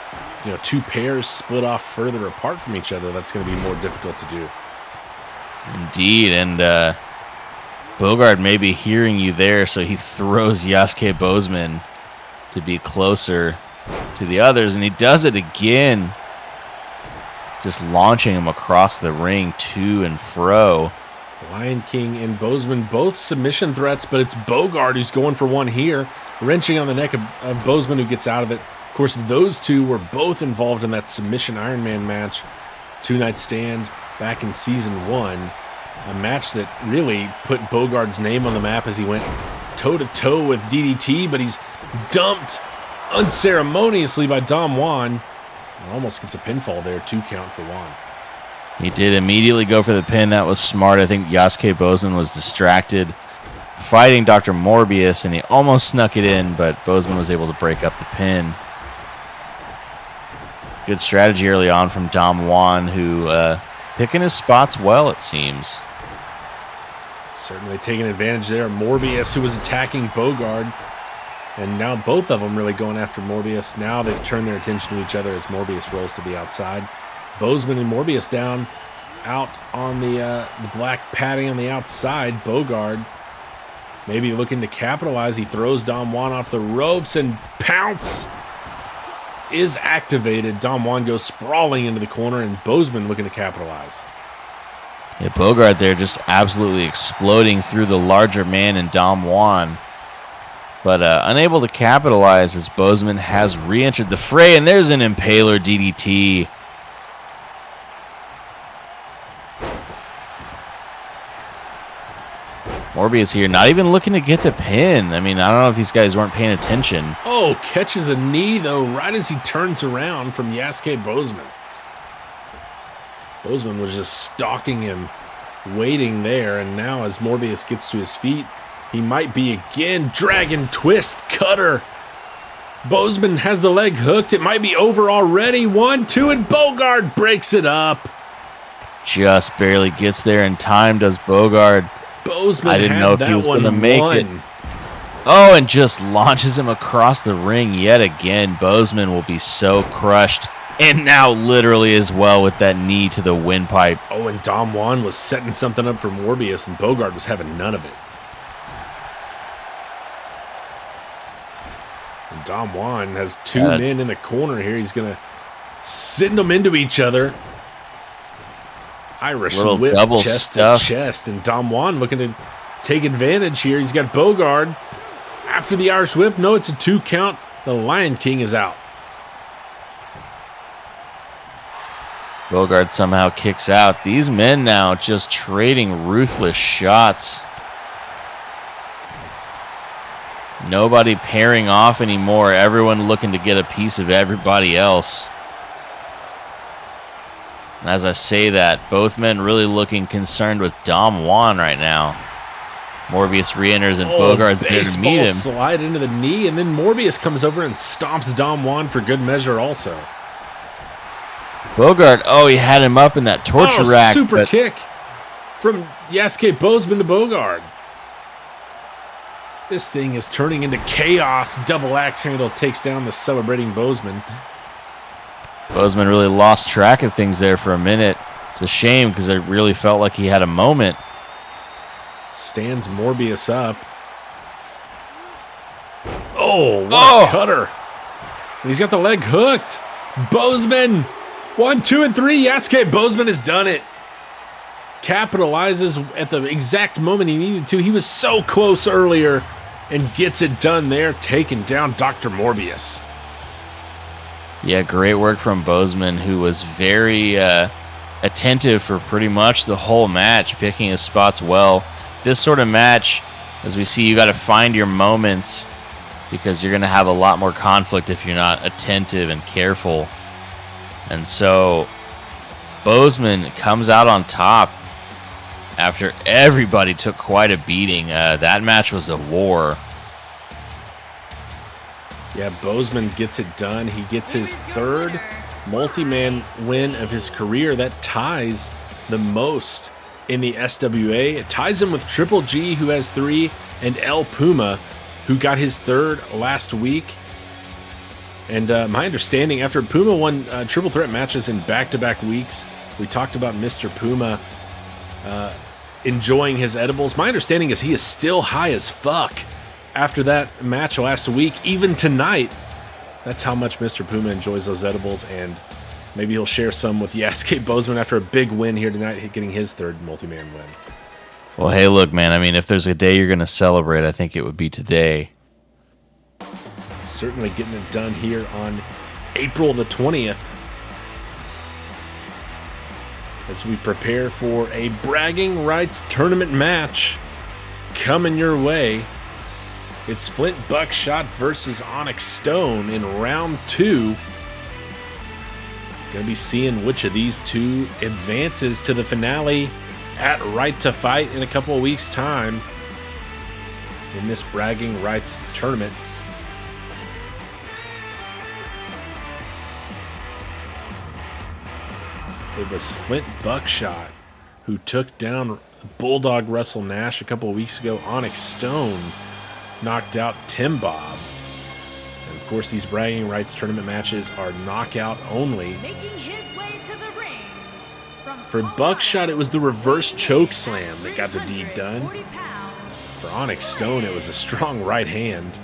two pairs split off further apart from each other, that's going to be more difficult to do. Indeed, and Bogard may be hearing you there, so he throws Yasuke Bozeman to be closer to the others, and he does it again, just launching him across the ring to and fro. Lion King and Bozeman both submission threats, but it's Bogard who's going for one here, wrenching on the neck of Bozeman, who gets out of it. Of course, those two were both involved in that submission Iron Man match, 2 Night Stand, back in Season 1. A match that really put Bogard's name on the map as he went toe-to-toe with DDT, but he's dumped unceremoniously by Dom Juan. Almost gets a pinfall there. 2 count for Juan. He did immediately go for the pin. That was smart. I think Yasuke Bozeman was distracted fighting Dr. Morbius, and he almost snuck it in, but Bozeman was able to break up the pin. Good strategy early on from Dom Juan, who picking his spots well, it seems. Certainly taking advantage there. Morbius, who was attacking Bogard. And now both of them really going after Morbius. Now they've turned their attention to each other as Morbius rolls to the outside. Bozeman and Morbius down out on the black padding on the outside. Bogard maybe looking to capitalize. He throws Dom Juan off the ropes, and Pounce is activated. Dom Juan goes sprawling into the corner, and Bozeman looking to capitalize. Yeah, Bogard there just absolutely exploding through the larger man in Dom Juan. But unable to capitalize as Bozeman has re-entered the fray, and there's an Impaler DDT. Morbius here, not even looking to get the pin. I mean, I don't know if these guys weren't paying attention. Oh, catches a knee, though, right as he turns around from Yasuke Bozeman. Bozeman was just stalking him, waiting there, and now as Morbius gets to his feet, he might be again. Dragon twist cutter. Bozeman has the leg hooked. It might be over already. 1, 2, and Bogard breaks it up. Just barely gets there in time, does Bogard. Bozeman I didn't know if he was going to make it. won. Oh, and just launches him across the ring yet again. Bozeman will be so crushed. And now literally as well with that knee to the windpipe. Oh, and Dom Juan was setting something up for Morbius, and Bogard was having none of it. And Dom Juan has 2 men in the corner here. He's going to send them into each other. Irish Little whip, double chest stuff. to chest, and Dom Juan looking to take advantage here. He's got Bogard after the Irish whip. No, it's a 2 count. The Lion King is out. Bogard somehow kicks out. These men now just trading ruthless shots. Nobody pairing off anymore. Everyone looking to get a piece of everybody else. And as I say that, both men really looking concerned with Dom Juan right now. Morbius re-enters and Bogard's there to meet him. Slide into the knee, and then Morbius comes over and stomps Dom Juan for good measure also. Bogard, he had him up in that torture rack. Super kick from Yasuke Bozeman to Bogard. This thing is turning into chaos. Double axe handle takes down the celebrating Bozeman. Bozeman really lost track of things there for a minute. It's a shame because it really felt like he had a moment. Stands Morbius up. Oh, what a cutter. And he's got the leg hooked. Bozeman, 1, 2, and 3. Yasuke Bozeman has done it. Capitalizes at the exact moment he needed to. He was so close earlier and gets it done there, taking down Dr. Morbius. Yeah, great work from Bozeman, who was very attentive for pretty much the whole match, picking his spots well. This sort of match, as we see, you got to find your moments because you're going to have a lot more conflict if you're not attentive and careful. And so Bozeman comes out on top after everybody took quite a beating. That match was a war. Yeah, Bozeman gets it done. He gets his 3rd multi-man win of his career. That ties the most in the SWA. It ties him with Triple G, who has 3, and El Puma, who got his 3rd last week. And my understanding, after Puma won triple threat matches in back-to-back weeks, we talked about Mr. Puma enjoying his edibles. My understanding is he is still high as fuck after that match last week, even tonight. That's how much Mr. Puma enjoys those edibles, and maybe he'll share some with Yasuke Bozeman after a big win here tonight, getting his 3rd multi-man win. Well, hey, look, man, I mean, if there's a day you're going to celebrate, I think it would be today. Certainly getting it done here on April the 20th. As we prepare for a bragging rights tournament match coming your way. It's Flint Buckshot versus Onyx Stone in round 2. Going to be seeing which of these two advances to the finale at Right to Fight in a couple of weeks' time in this Bragging Rights tournament. It was Flint Buckshot who took down Bulldog Russell Nash a couple of weeks ago. Onyx Stone knocked out Tim Bob. And of course, these Bragging Rights tournament matches are knockout only. Making his way to the ring. For Buckshot, it was the reverse choke slam that got the deed done. For Onyx Stone, it was a strong right hand,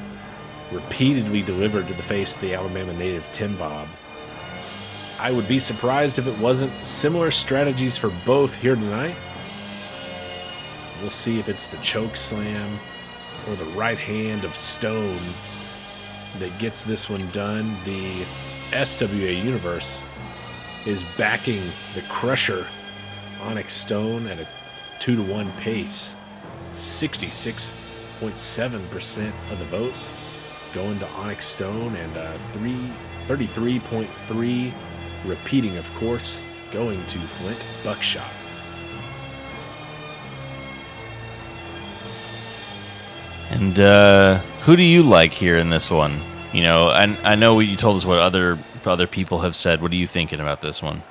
repeatedly delivered to the face of the Alabama native Tim Bob. I would be surprised if it wasn't similar strategies for both here tonight. We'll see if it's the choke slam or the right hand of Stone that gets this one done. The SWA Universe is backing the Crusher Onyx Stone at a 2-1 pace. 66.7% of the vote going to Onyx Stone, and 33.3%, repeating of course, going to Flint Buckshot. And who do you like here in this one? You know, and I know you told us what other people have said. What are you thinking about this one?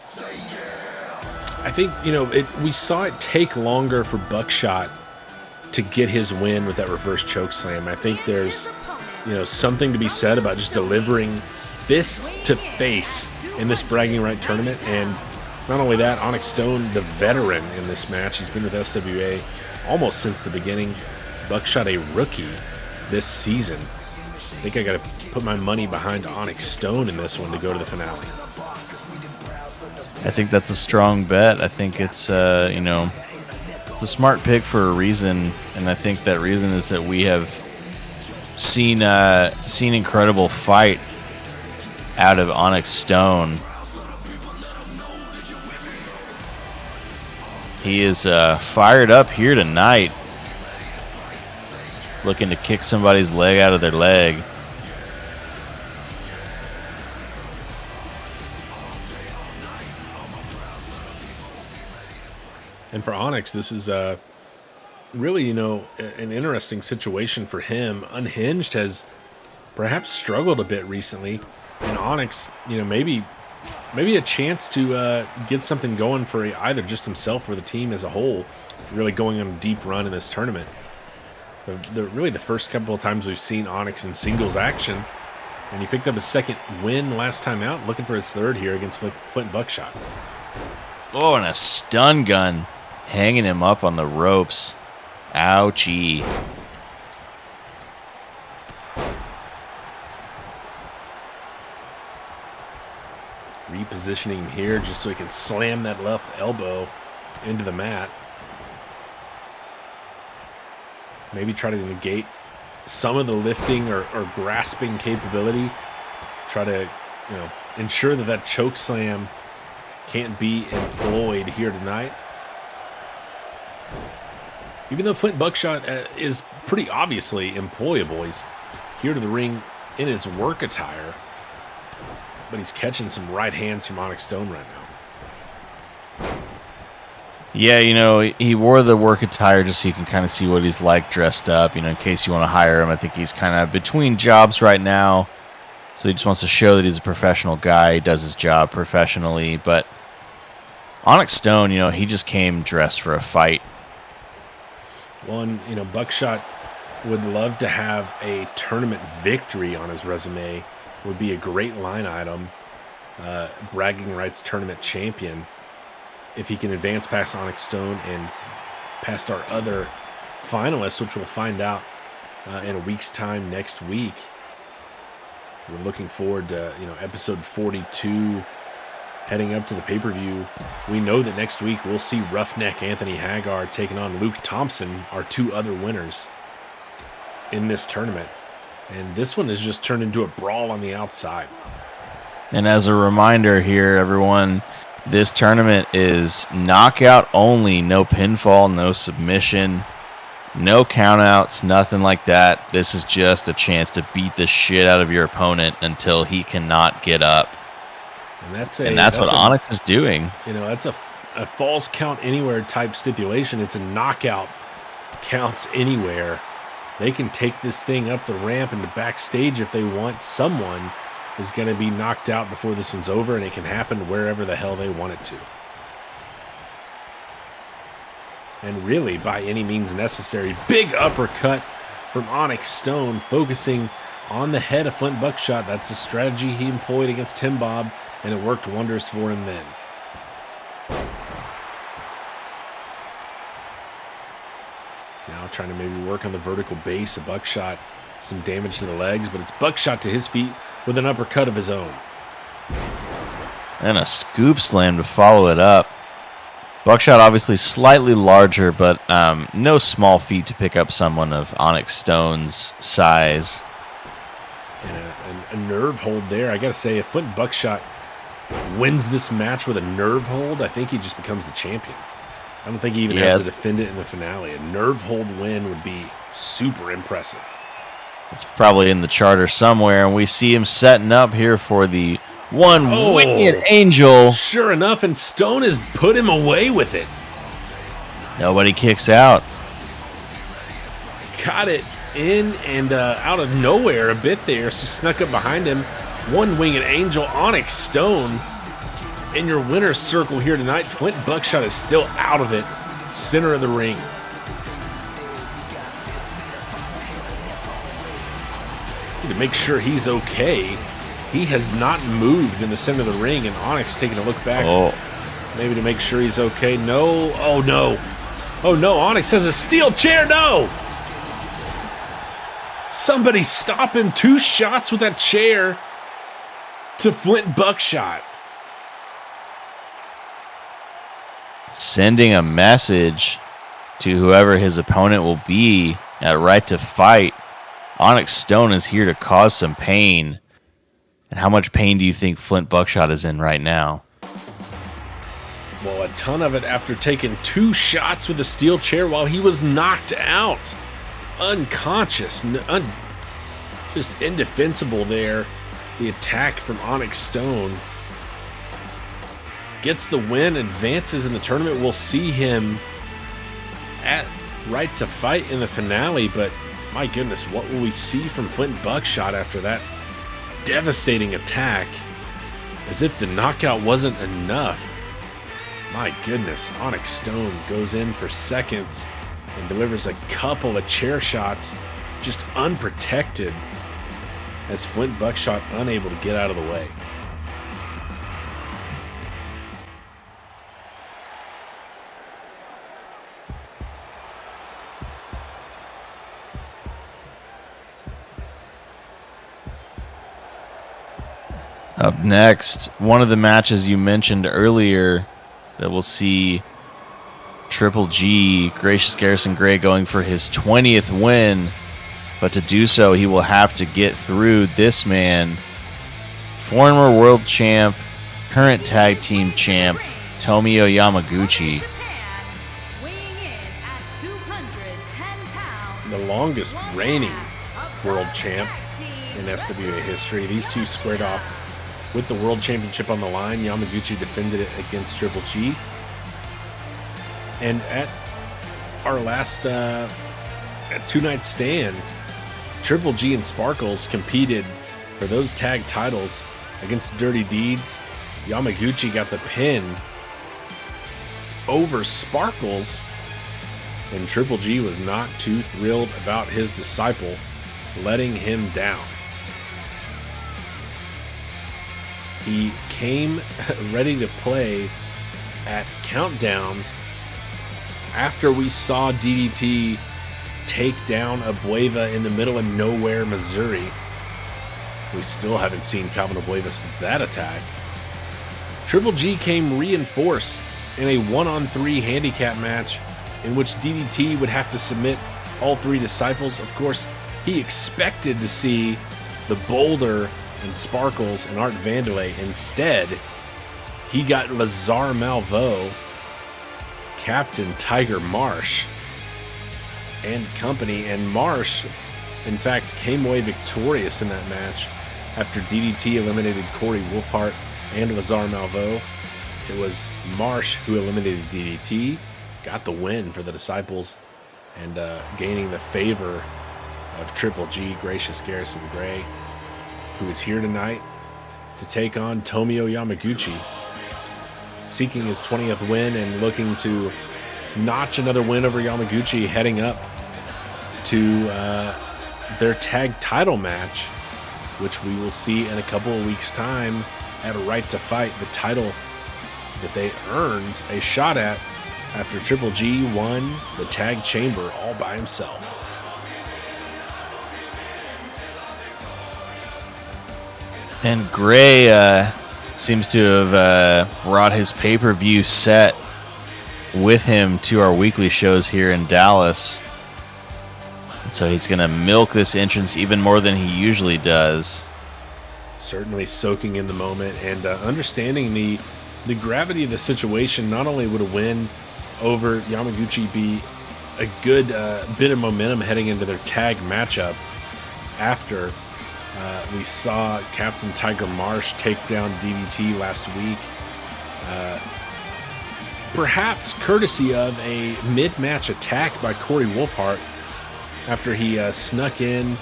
I think, you know, we saw it take longer for Buckshot to get his win with that reverse choke slam. I think there's, you know, something to be said about just delivering fist to face in this Bragging Right tournament. And not only that, Onyx Stone, the veteran in this match, he's been with SWA almost since the beginning. Buckshot, a rookie this season. I think I got to put my money behind Onyx Stone in this one to go to the finale. I think that's a strong bet. I think it's you know, it's a smart pick for a reason, and I think that reason is that we have seen incredible fight out of Onyx Stone. He is fired up here tonight, looking to kick somebody's leg out of their leg. And for Onyx, this is really, you know, an interesting situation for him. Unhinged has perhaps struggled a bit recently, and Onyx, you know, maybe a chance to get something going for either just himself or the team as a whole, really going on a deep run in this tournament. Really the first couple of times we've seen Onyx in singles action, and he picked up his second win last time out, looking for his third here against Flint Buckshot. Oh, and a stun gun hanging him up on the ropes. Ouchie. Repositioning him here just so he can slam that left elbow into the mat. Maybe try to negate some of the lifting or grasping capability. Try to, you know, ensure that choke slam can't be employed here tonight. Even though Flint Buckshot is pretty obviously employable, he's here to the ring in his work attire, but he's catching some right hands from Onyx Stone right now. Yeah, you know, he wore the work attire just so you can kind of see what he's like dressed up, you know, in case you want to hire him. I think he's kind of between jobs right now, so he just wants to show that he's a professional guy. He does his job professionally, but Onyx Stone, you know, he just came dressed for a fight. Well, and, you know, Buckshot would love to have a tournament victory on his resume. Would be a great line item. Bragging Rights tournament champion. If he can advance past Onyx Stone and past our other finalists, which we'll find out in a week's time next week. We're looking forward to, you know, episode 42 heading up to the pay-per-view. We know that next week we'll see Roughneck Anthony Haggard taking on Luke Thompson, our two other winners in this tournament. And this one has just turned into a brawl on the outside. And as a reminder here, everyone, this tournament is knockout only, no pinfall, no submission. No countouts, nothing like that. This is just a chance to beat the shit out of your opponent until he cannot get up. And that's what Onyx is doing. That's a falls count anywhere type stipulation. It's a knockout, counts anywhere. They can take this thing up the ramp and backstage if they want. Someone is going to be knocked out before this one's over, and it can happen wherever the hell they want it to. And really, by any means necessary, big uppercut from Onyx Stone, focusing on the head of Flint Buckshot. That's the strategy he employed against Tim Bob, and it worked wonders for him then. Now trying to maybe work on the vertical base of Buckshot. Some damage to the legs, but it's Buckshot to his feet with an uppercut of his own. And a scoop slam to follow it up. Buckshot obviously slightly larger, but no small feat to pick up someone of Onyx Stone's size. And a nerve hold there. I got to say, if Flint Buckshot wins this match with a nerve hold, I think he just becomes the champion. I don't think he even has to defend it in the finale. A nerve hold win would be super impressive. It's probably in the charter somewhere, and we see him setting up here for the Winged Angel. Sure enough, and Stone has put him away with it. Nobody kicks out. Got it in and out of nowhere a bit there. Just snuck up behind him. One Winged Angel, Onyx Stone. In your winner's circle here tonight, Flint Buckshot is still out of it. Center of the ring. To make sure he's okay. He has not moved in the center of the ring, and Onyx taking a look back. Maybe to make sure he's okay. No. Oh, no. Oh, no. Onyx has a steel chair. No. Somebody stop him. 2 shots with that chair to Flint Buckshot. Sending a message to whoever his opponent will be at Right to Fight. Onyx Stone is here to cause some pain. And how much pain do you think Flint Buckshot is in right now? Well, a ton of it after taking 2 shots with a steel chair while he was knocked out. Unconscious. Just indefensible there. The attack from Onyx Stone. Gets the win, advances in the tournament. We'll see him at Right to Fight in the finale, but my goodness, what will we see from Flint Buckshot after that devastating attack? As if the knockout wasn't enough. My goodness, Onyx Stone goes in for seconds and delivers a couple of chair shots, just unprotected, as Flint Buckshot unable to get out of the way. Up next, one of the matches you mentioned earlier that we'll see Triple G, Gracious Garrison Gray, going for his 20th win. But to do so, he will have to get through this man, former world champ, current tag team champ, Tomio Yamaguchi. The longest reigning world champ in SWA history. These two squared off with the World Championship on the line. Yamaguchi defended it against Triple G. And at our last 2-night stand, Triple G and Sparkles competed for those tag titles against Dirty Deeds. Yamaguchi got the pin over Sparkles, and Triple G was not too thrilled about his disciple letting him down. He came ready to play at Countdown after we saw DDT take down Abueva in the middle of nowhere, Missouri. We still haven't seen Calvin Abueva since that attack. Triple G came reinforced in a 1-on-3 handicap match in which DDT would have to submit all 3 disciples. Of course, he expected to see the Boulder and Sparkles and Art Vandelay. Instead, he got Lazar Malvo, Captain Tiger Marsh, and company. And Marsh, in fact, came away victorious in that match after DDT eliminated Corey Wolfhart and Lazar Malveaux. It was Marsh who eliminated DDT, got the win for the Disciples, and gaining the favor of Triple G, Gracious Garrison Gray, who is here tonight to take on Tomio Yamaguchi, seeking his 20th win and looking to notch another win over Yamaguchi, heading up to their tag title match, which we will see in a couple of weeks' time at Right to Fight, the title that they earned a shot at after Triple G won the tag chamber all by himself. And Gray seems to have brought his pay-per-view set with him to our weekly shows here in Dallas. And so he's going to milk this entrance even more than he usually does. Certainly soaking in the moment and understanding the gravity of the situation. Not only would a win over Yamaguchi be a good bit of momentum heading into their tag matchup after we saw Captain Tiger Marsh take down DDT last week, perhaps courtesy of a mid-match attack by Corey Wolfhart after he snuck in,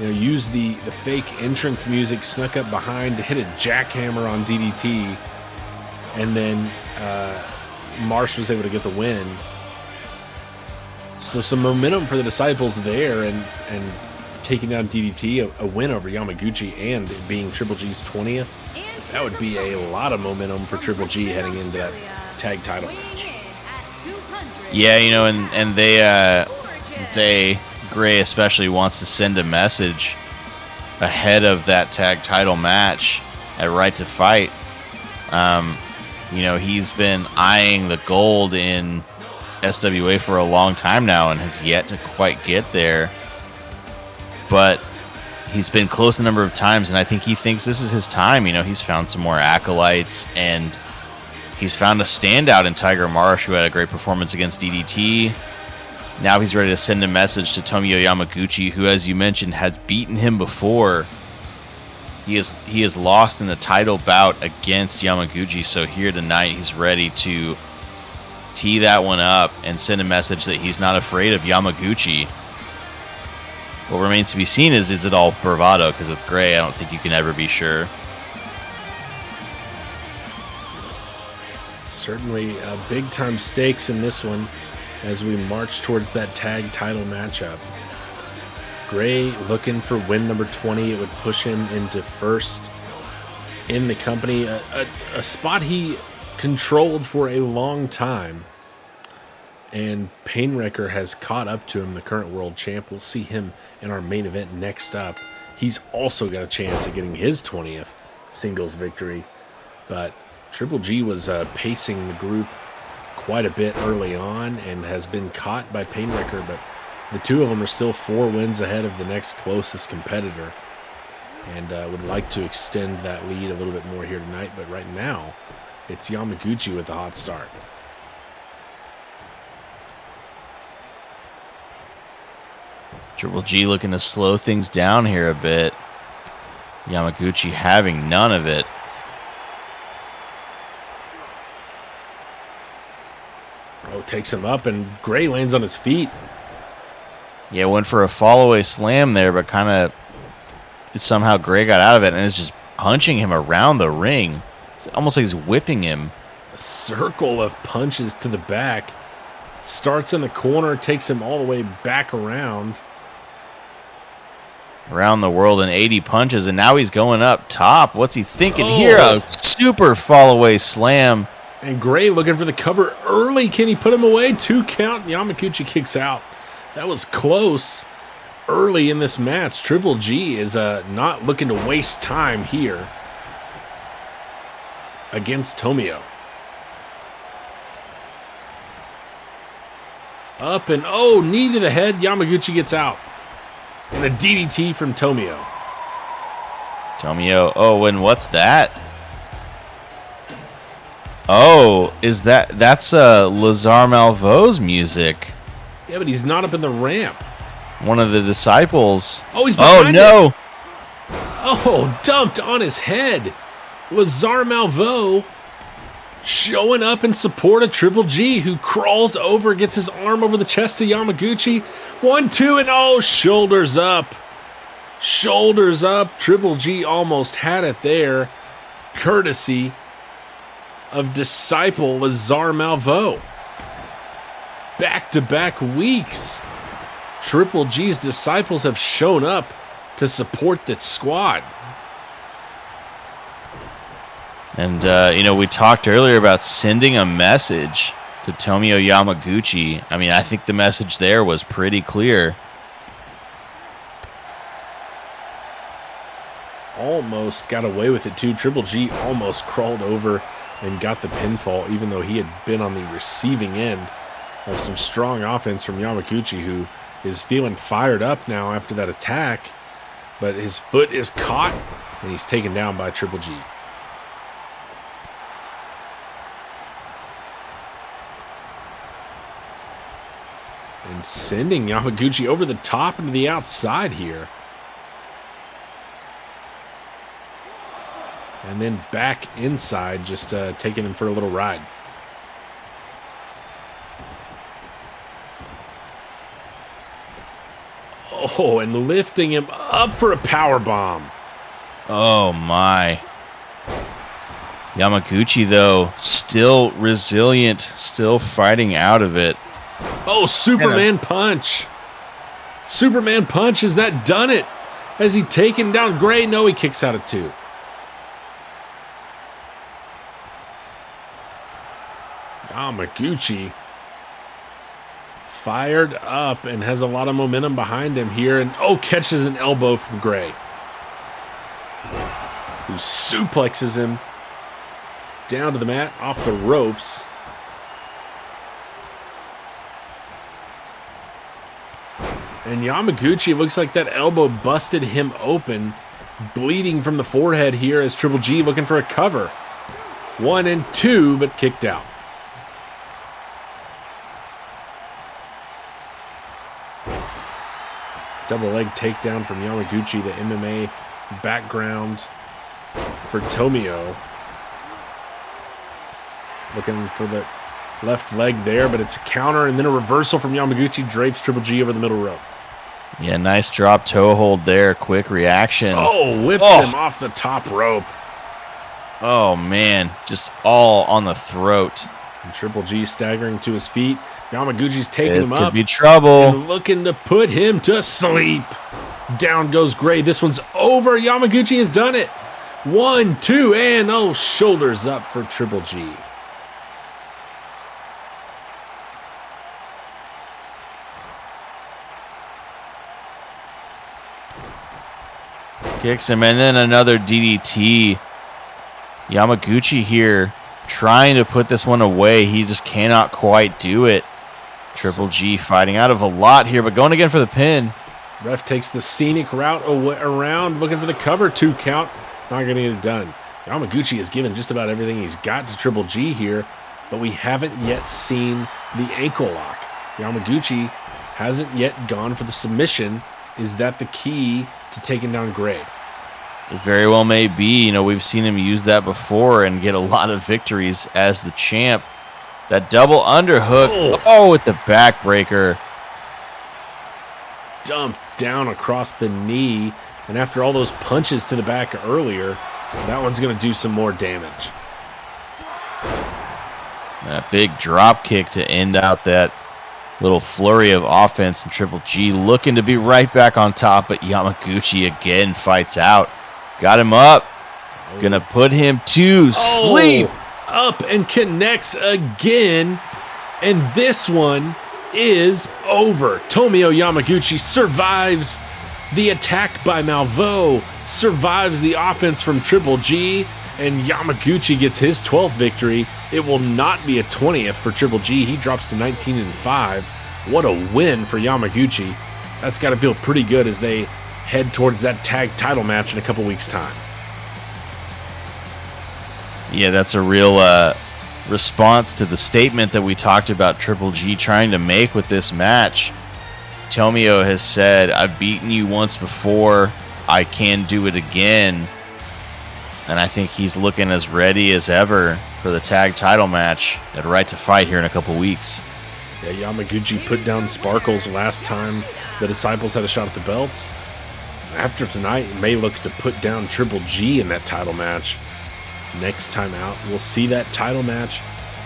used the fake entrance music, snuck up behind to hit a jackhammer on DDT, and then Marsh was able to get the win. So some momentum for the Disciples there, and taking down DDT, a win over Yamaguchi, and it being Triple G's 20th. That would be a lot of momentum for Triple G heading into that tag title match. Yeah, and they Gray especially wants to send a message ahead of that tag title match at Right to Fight. He's been eyeing the gold in SWA for a long time now and has yet to quite get there. But he's been close a number of times, and I think he thinks this is his time. He's found some more acolytes, and he's found a standout in Tiger Marsh, who had a great performance against DDT. Now he's ready to send a message to Tomio Yamaguchi, who, as you mentioned, has beaten him before. He has lost in the title bout against Yamaguchi, so here tonight he's ready to tee that one up and send a message that he's not afraid of Yamaguchi. What remains to be seen is it all bravado? Because with Gray, I don't think you can ever be sure. Certainly big-time stakes in this one as we march towards that tag title matchup. Gray looking for win number 20. It would push him into first in the company, a spot he controlled for a long time. And Painwrecker has caught up to him, the current world champ. We'll see him in our main event next up. He's also got a chance at getting his 20th singles victory. But Triple G was pacing the group quite a bit early on and has been caught by Painwrecker. But the two of them are still 4 wins ahead of the next closest competitor. And would like to extend that lead a little bit more here tonight. But right now, it's Yamaguchi with the hot start. Triple G looking to slow things down here a bit. Yamaguchi having none of it. Oh, takes him up, and Gray lands on his feet. Yeah, went for a fall-away slam there, but kind of somehow Gray got out of it and is just punching him around the ring. It's almost like he's whipping him. A circle of punches to the back. Starts in the corner, takes him all the way back around. Around the world in 80 punches, and now he's going up top. What's he thinking here? A super fall-away slam. And Gray looking for the cover early. Can he put him away? 2 count. Yamaguchi kicks out. That was close early in this match. Triple G is not looking to waste time here against Tomio. Up and knee to the head. Yamaguchi gets out. And a DDT from Tomio. And what's that? Oh, that's Lazar Malveau's music. Yeah, but he's not up in the ramp. One of the disciples. Oh, he's behind no. it. Oh, dumped on his head. Lazar Malveaux showing up in support of Triple G, who crawls over, gets his arm over the chest of Yamaguchi. 1, 2, and oh, shoulders up. Shoulders up. Triple G almost had it there, courtesy of disciple Lazar Malveaux. Back-to-back weeks, Triple G's disciples have shown up to support the squad. And, we talked earlier about sending a message to Tomio Yamaguchi. I mean, I think the message there was pretty clear. Almost got away with it, too. Triple G almost crawled over and got the pinfall, even though he had been on the receiving end of some strong offense from Yamaguchi, who is feeling fired up now after that attack. But his foot is caught, and he's taken down by Triple G. And sending Yamaguchi over the top into the outside here. And then back inside, just taking him for a little ride. Oh, and lifting him up for a power bomb. Oh, my. Yamaguchi, though, still resilient, still fighting out of it. Oh, Superman punch. Superman punch, has that done it? Has he taken down Gray? No, he kicks out at 2. Yamaguchi fired up and has a lot of momentum behind him here. And catches an elbow from Gray, who suplexes him down to the mat, off the ropes. And Yamaguchi, looks like that elbow busted him open, bleeding from the forehead here as Triple G looking for a cover. 1 and 2, but kicked out. Double leg takedown from Yamaguchi, the MMA background for Tomio. Looking for the left leg there, but it's a counter and then a reversal from Yamaguchi, drapes Triple G over the middle rope. Yeah, nice drop toe hold there. Quick reaction. Oh, whips him off the top rope. Oh, man. Just all on the throat. And Triple G staggering to his feet. Yamaguchi's taking him up. This could be trouble. And looking to put him to sleep. Down goes Gray. This one's over. Yamaguchi has done it. 1, 2, and shoulders up for Triple G. Kicks him, and then another DDT. Yamaguchi here trying to put this one away. He just cannot quite do it. Triple G fighting out of a lot here, but going again for the pin. Ref takes the scenic route around, looking for the cover. 2 count. Not going to get it done. Yamaguchi has given just about everything he's got to Triple G here, but we haven't yet seen the ankle lock. Yamaguchi hasn't yet gone for the submission. Is that the key to taking down Gray? It very well may be. We've seen him use that before and get a lot of victories as the champ. That double underhook. Oh, with the backbreaker. Dumped down across the knee. And after all those punches to the back earlier, that one's going to do some more damage. That big drop kick to end out that little flurry of offense, and Triple G looking to be right back on top, but Yamaguchi again fights out. Got him up. Gonna put him to sleep. Up and connects again. And this one is over. Tomio Yamaguchi survives the attack by Malveaux, survives the offense from Triple G, and Yamaguchi gets his 12th victory. It will not be a 20th for Triple G. He drops to 19-5. What a win for Yamaguchi. That's got to feel pretty good as they head towards that tag title match in a couple weeks' time. Yeah, that's a real response to the statement that we talked about Triple G trying to make with this match. Tomio has said, I've beaten you once before, I can do it again. And I think he's looking as ready as ever for the tag title match at Right to Fight here in a couple weeks. Yeah, Yamaguchi put down Sparkles last time the Disciples had a shot at the belts. After tonight, it may look to put down Triple G in that title match. Next time out, we'll see that title match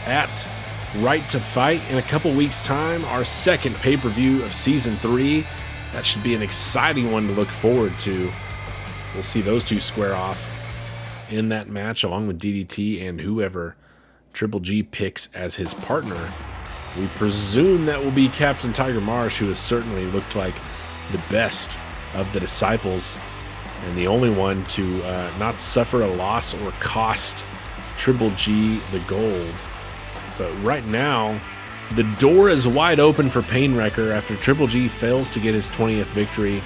at Right to Fight in a couple weeks' time, our second pay-per-view of Season 3. That should be an exciting one to look forward to. We'll see those two square off in that match, along with DDT and whoever Triple G picks as his partner. We presume that will be Captain Tiger Marsh, who has certainly looked like the best of the Disciples and the only one to not suffer a loss or cost Triple G the gold. But right now, the door is wide open for Painwrecker after Triple G fails to get his 20th victory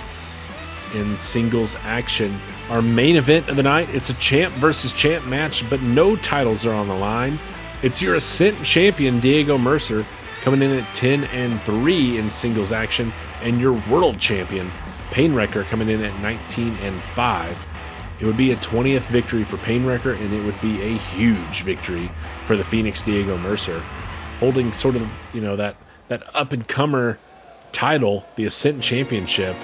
in singles action. Our main event of the night, it's a champ versus champ match, but no titles are on the line. It's your Ascent champion, Diego Mercer, coming in at 10-3 in singles action, and your world champion, Painwrecker, coming in at 19-5. It would be a 20th victory for Painwrecker, and it would be a huge victory for the Phoenix Diego Mercer, holding sort of, that up-and-comer title, the Ascent Championship.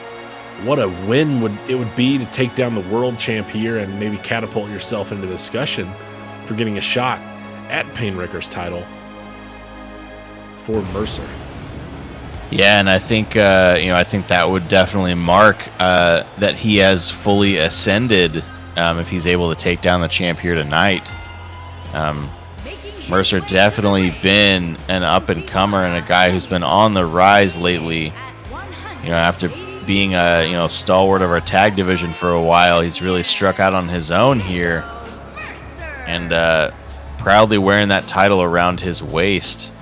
What a win it would be to take down the world champ here and maybe catapult yourself into discussion for getting a shot at Painwrecker's title for Mercer. Yeah, and I think I think that would definitely mark that he has fully ascended if he's able to take down the champ here tonight. Mercer definitely been an up and comer and a guy who's been on the rise lately. After being a stalwart of our tag division for a while, he's really struck out on his own here, and proudly wearing that title around his waist.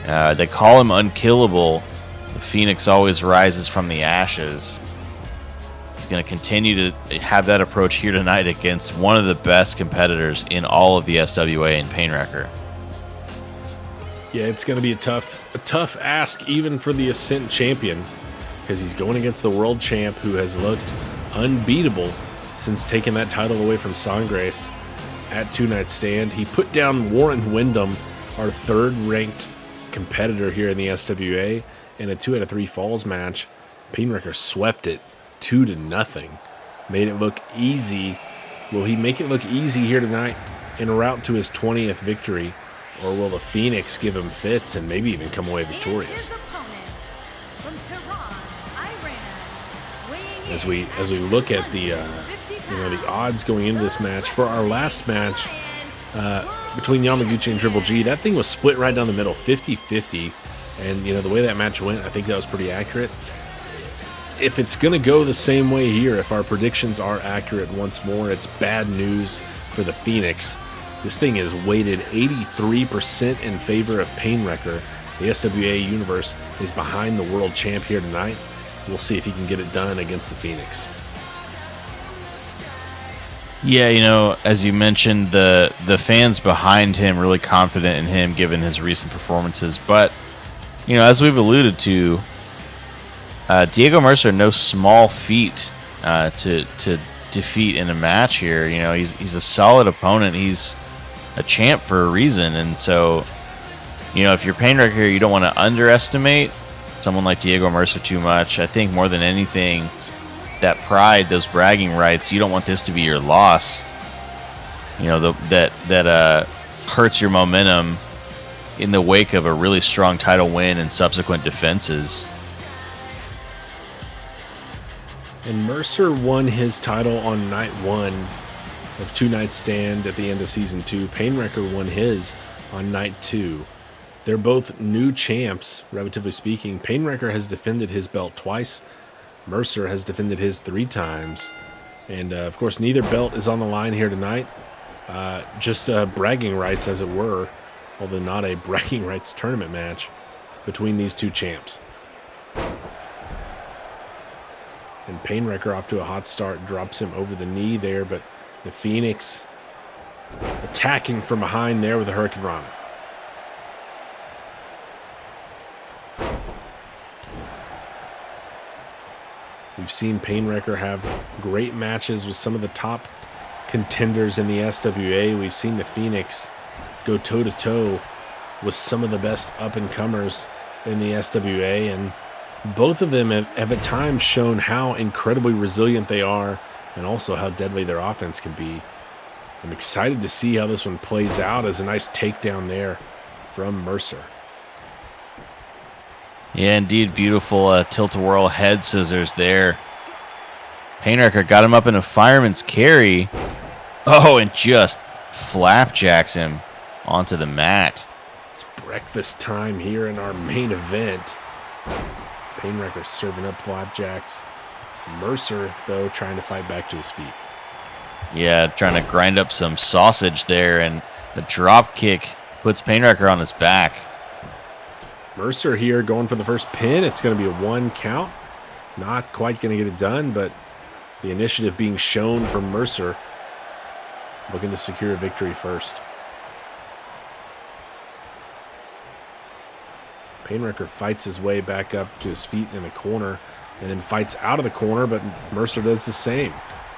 They call him unkillable. The Phoenix always rises from the ashes. He's going to continue to have that approach here tonight against one of the best competitors in all of the SWA and Painwrecker. Yeah, it's going to be a tough ask even for the Ascent champion, because he's going against the world champ who has looked unbeatable since taking that title away from Sangres at Two Night Stand. He put down Warren Windham, our third-ranked competitor here in the SWA, in a 2 out of 3 falls match. Painwrecker swept it 2-0, made it look easy. Will he make it look easy here tonight en route to his 20th victory, or will the Phoenix give him fits and maybe even come away victorious? As we look at the odds going into this match, for our last match between Yamaguchi and Triple G, that thing was split right down the middle, 50-50. And, the way that match went, I think that was pretty accurate. If it's going to go the same way here, if our predictions are accurate once more, it's bad news for the Phoenix. This thing is weighted 83% in favor of Painwrecker. The SWA Universe is behind the world champ here tonight. We'll see if he can get it done against the Phoenix. Yeah, as you mentioned, the fans behind him really confident in him given his recent performances. But, as we've alluded to, Diego Mercer, no small feat to defeat in a match here. He's a solid opponent. He's a champ for a reason. And so, if you're Painwrecker, you don't want to underestimate someone like Diego Mercer too much. I think more than anything, that pride, those bragging rights, you don't want this to be your loss. That hurts your momentum in the wake of a really strong title win and subsequent defenses. And Mercer won his title on night 1 of Two Night Stand at the end of Season 2. Painwrecker won his on night 2. They're both new champs, relatively speaking. Painwrecker has defended his belt twice. Mercer has defended his 3 times. And, of course, neither belt is on the line here tonight. Just bragging rights, as it were, although not a bragging rights tournament match between these two champs. And Painwrecker off to a hot start, drops him over the knee there, but the Phoenix attacking from behind there with a Hurricane Rana. We've seen Painwrecker have great matches with some of the top contenders in the SWA. We've seen the Phoenix go toe-to-toe with some of the best up-and-comers in the SWA, and both of them have at times shown how incredibly resilient they are and also how deadly their offense can be. I'm excited to see how this one plays out as a nice takedown there from Mercer. Yeah, indeed, beautiful tilt-a-whirl head scissors there. Painwrecker got him up in a fireman's carry. Oh, and just flapjacks him onto the mat. It's breakfast time here in our main event. Painwrecker serving up flapjacks. Mercer, though, trying to fight back to his feet. Yeah, trying to grind up some sausage there, and the drop kick puts Painwrecker on his back. Mercer here going for the first pin. It's going to be a 1 count. Not quite going to get it done, but the initiative being shown from Mercer. Looking to secure a victory first. Painwrecker fights his way back up to his feet in the corner and then fights out of the corner, but Mercer does the same.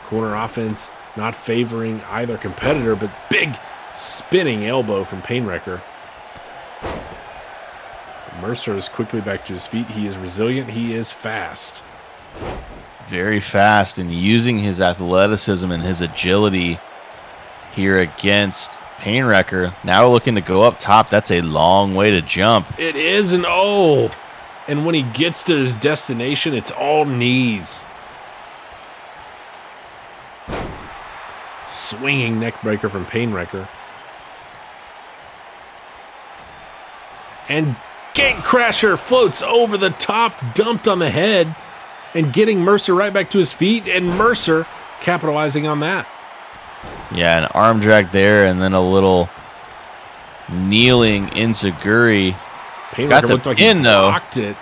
Corner offense not favoring either competitor, but big spinning elbow from Painwrecker. Mercer is quickly back to his feet. He is resilient. He is fast. Very fast, and using his athleticism and his agility here against Painwrecker. Now looking to go up top. That's a long way to jump. It is an oh. And when he gets to his destination, it's all knees. Swinging neck breaker from Painwrecker. And Gate Crasher floats over the top, dumped on the head, and getting Mercer right back to his feet, and Mercer capitalizing on that. Yeah, an arm drag there, and then a little kneeling enziguri. Painwrecker looked like he blocked it,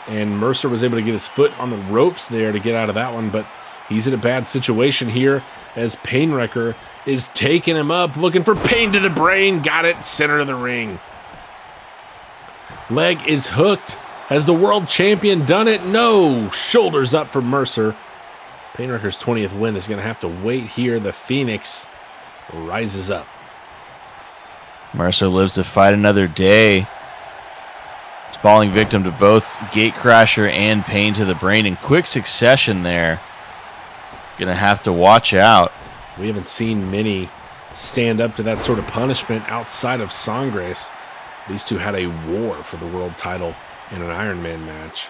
and Mercer was able to get his foot on the ropes there to get out of that one, but he's in a bad situation here as Painwrecker is taking him up, looking for pain to the brain. Got it, center of the ring. Leg is hooked. Has the world champion done it? No. Shoulders up for Mercer. Painwrecker's 20th win is going to have to wait here. The Phoenix rises up. Mercer lives to fight another day. He's falling victim to both Gatecrasher and pain to the brain in quick succession there. Going to have to watch out. We haven't seen many stand up to that sort of punishment outside of Sangres. These two had a war for the world title in an Iron Man match.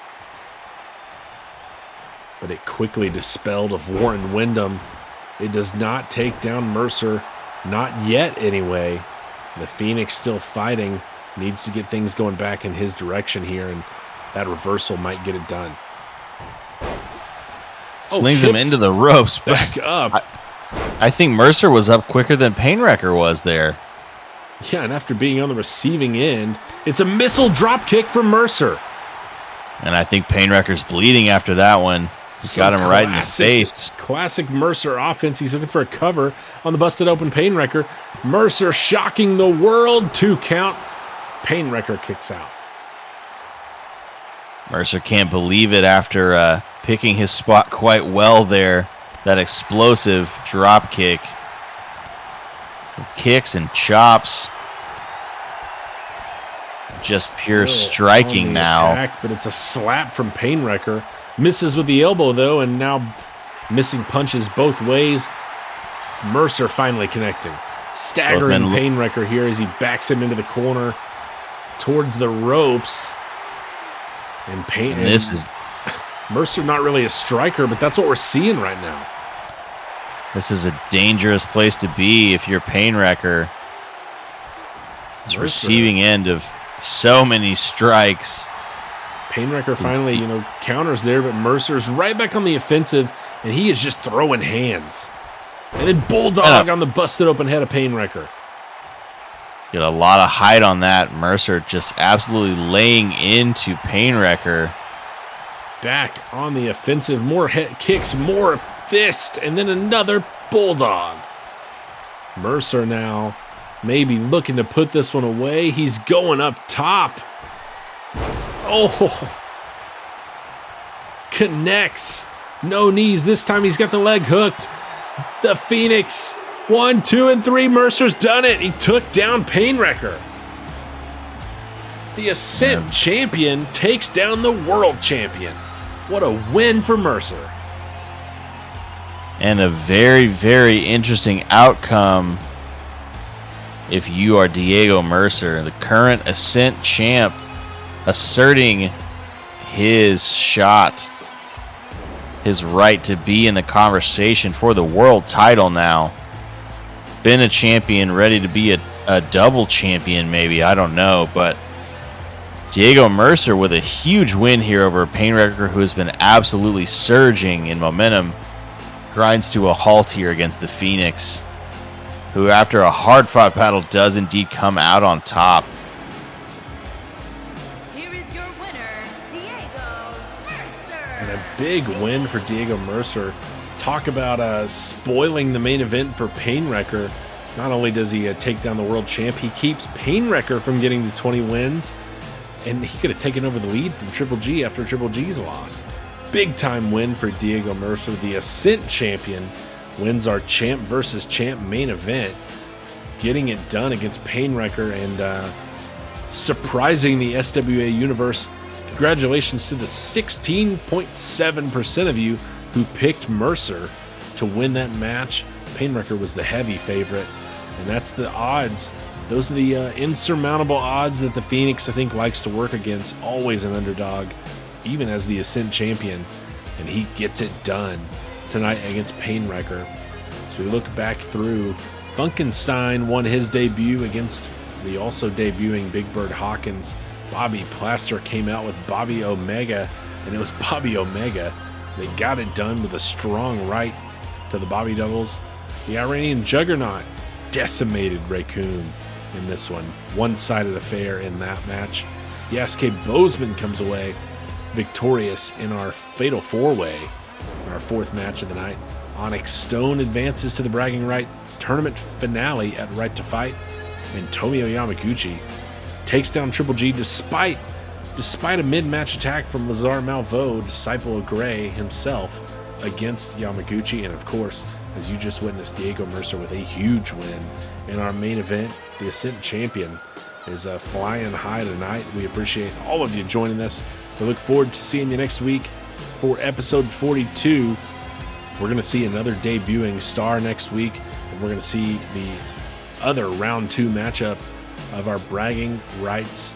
But it quickly dispelled of Warren Windham. It does not take down Mercer. Not yet, anyway. The Phoenix still fighting. Needs to get things going back in his direction here, and that reversal might get it done. Slings him into the ropes. Back up. I think Mercer was up quicker than Painwrecker was there. Yeah, and after being on the receiving end, it's a missile drop kick from Mercer. And I think Painwrecker's bleeding after that one. He got him right in the face. Classic Mercer offense. He's looking for a cover on the busted open Painwrecker. Mercer shocking the world. 2 count. Painwrecker kicks out. Mercer can't believe it after picking his spot quite well there. That explosive drop kick. Some kicks and chops. Just pure striking now. Attack, but it's a slap from Painwrecker. Misses with the elbow, though, and now missing punches both ways. Mercer finally connecting. Staggering Painwrecker here as he backs him into the corner towards the ropes. And Mercer not really a striker, but that's what we're seeing right now. This is a dangerous place to be if you're Painwrecker. It's receiving end of so many strikes. Painwrecker finally, counters there, but Mercer's right back on the offensive, and he is just throwing hands. And then Bulldog on the busted open head of Painwrecker. Get a lot of height on that. Mercer just absolutely laying into Painwrecker. Back on the offensive, more head kicks, more fist, and then another Bulldog. Mercer now maybe looking to put this one away. He's going up top. Oh, connects. No knees. This time he's got the leg hooked. The Phoenix. 1, 2, and 3. Mercer's done it. He took down Painwrecker. The Ascent champion takes down the world champion. What a win for Mercer. And a very, very interesting outcome if you are Diego Mercer, the current Ascent champ, asserting his shot, his right to be in the conversation for the world title now. Been a champion, ready to be a double champion maybe, I don't know. But Diego Mercer with a huge win here over Painwrecker, who has been absolutely surging in momentum, grinds to a halt here against the Phoenix, who after a hard-fought battle does indeed come out on top. Here is your winner, Diego Mercer. And a big win for Diego Mercer. Talk about spoiling the main event for Painwrecker. Not only does he take down the world champ, he keeps Painwrecker from getting to 20 wins. And he could have taken over the lead from Triple G after Triple G's loss. Big time win for Diego Mercer. The Ascent champion wins our champ versus champ main event, getting it done against Painwrecker and surprising the SWA universe. Congratulations to the 16.7% of you who picked Mercer to win that match. Painwrecker was the heavy favorite, and that's the odds. Those are the insurmountable odds that the Phoenix, I think, likes to work against. Always an underdog, even as the Ascent champion, and he gets it done tonight against Painwrecker. So we look back through, Funkenstein won his debut against the also debuting Big Bird Hawkins. Bobby Plaster came out with Bobby Omega, and it was Bobby Omega. They got it done with a strong right to the Bobby Doubles. The Iranian Juggernaut decimated Raccoon in this one. One-sided affair in that match. The SK Bozeman comes away victorious in our Fatal 4-Way, in our fourth match of the night. Onyx Stone advances to the bragging right tournament finale at Right to Fight, and Tomio Yamaguchi takes down Triple G despite a mid-match attack from Lazar Malvo, disciple of Gray himself, against Yamaguchi. And of course, as you just witnessed, Diego Mercer with a huge win in our main event. The Ascent champion is flying high tonight. We appreciate all of you joining us. We look forward to seeing you next week for episode 42. We're going to see another debuting star next week, and we're going to see the other round 2 matchup of our bragging rights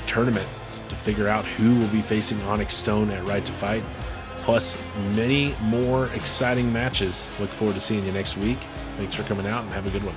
tournament to figure out who will be facing Onyx Stone at Right to Fight, plus many more exciting matches. Look forward to seeing you next week. Thanks for coming out, and have a good one.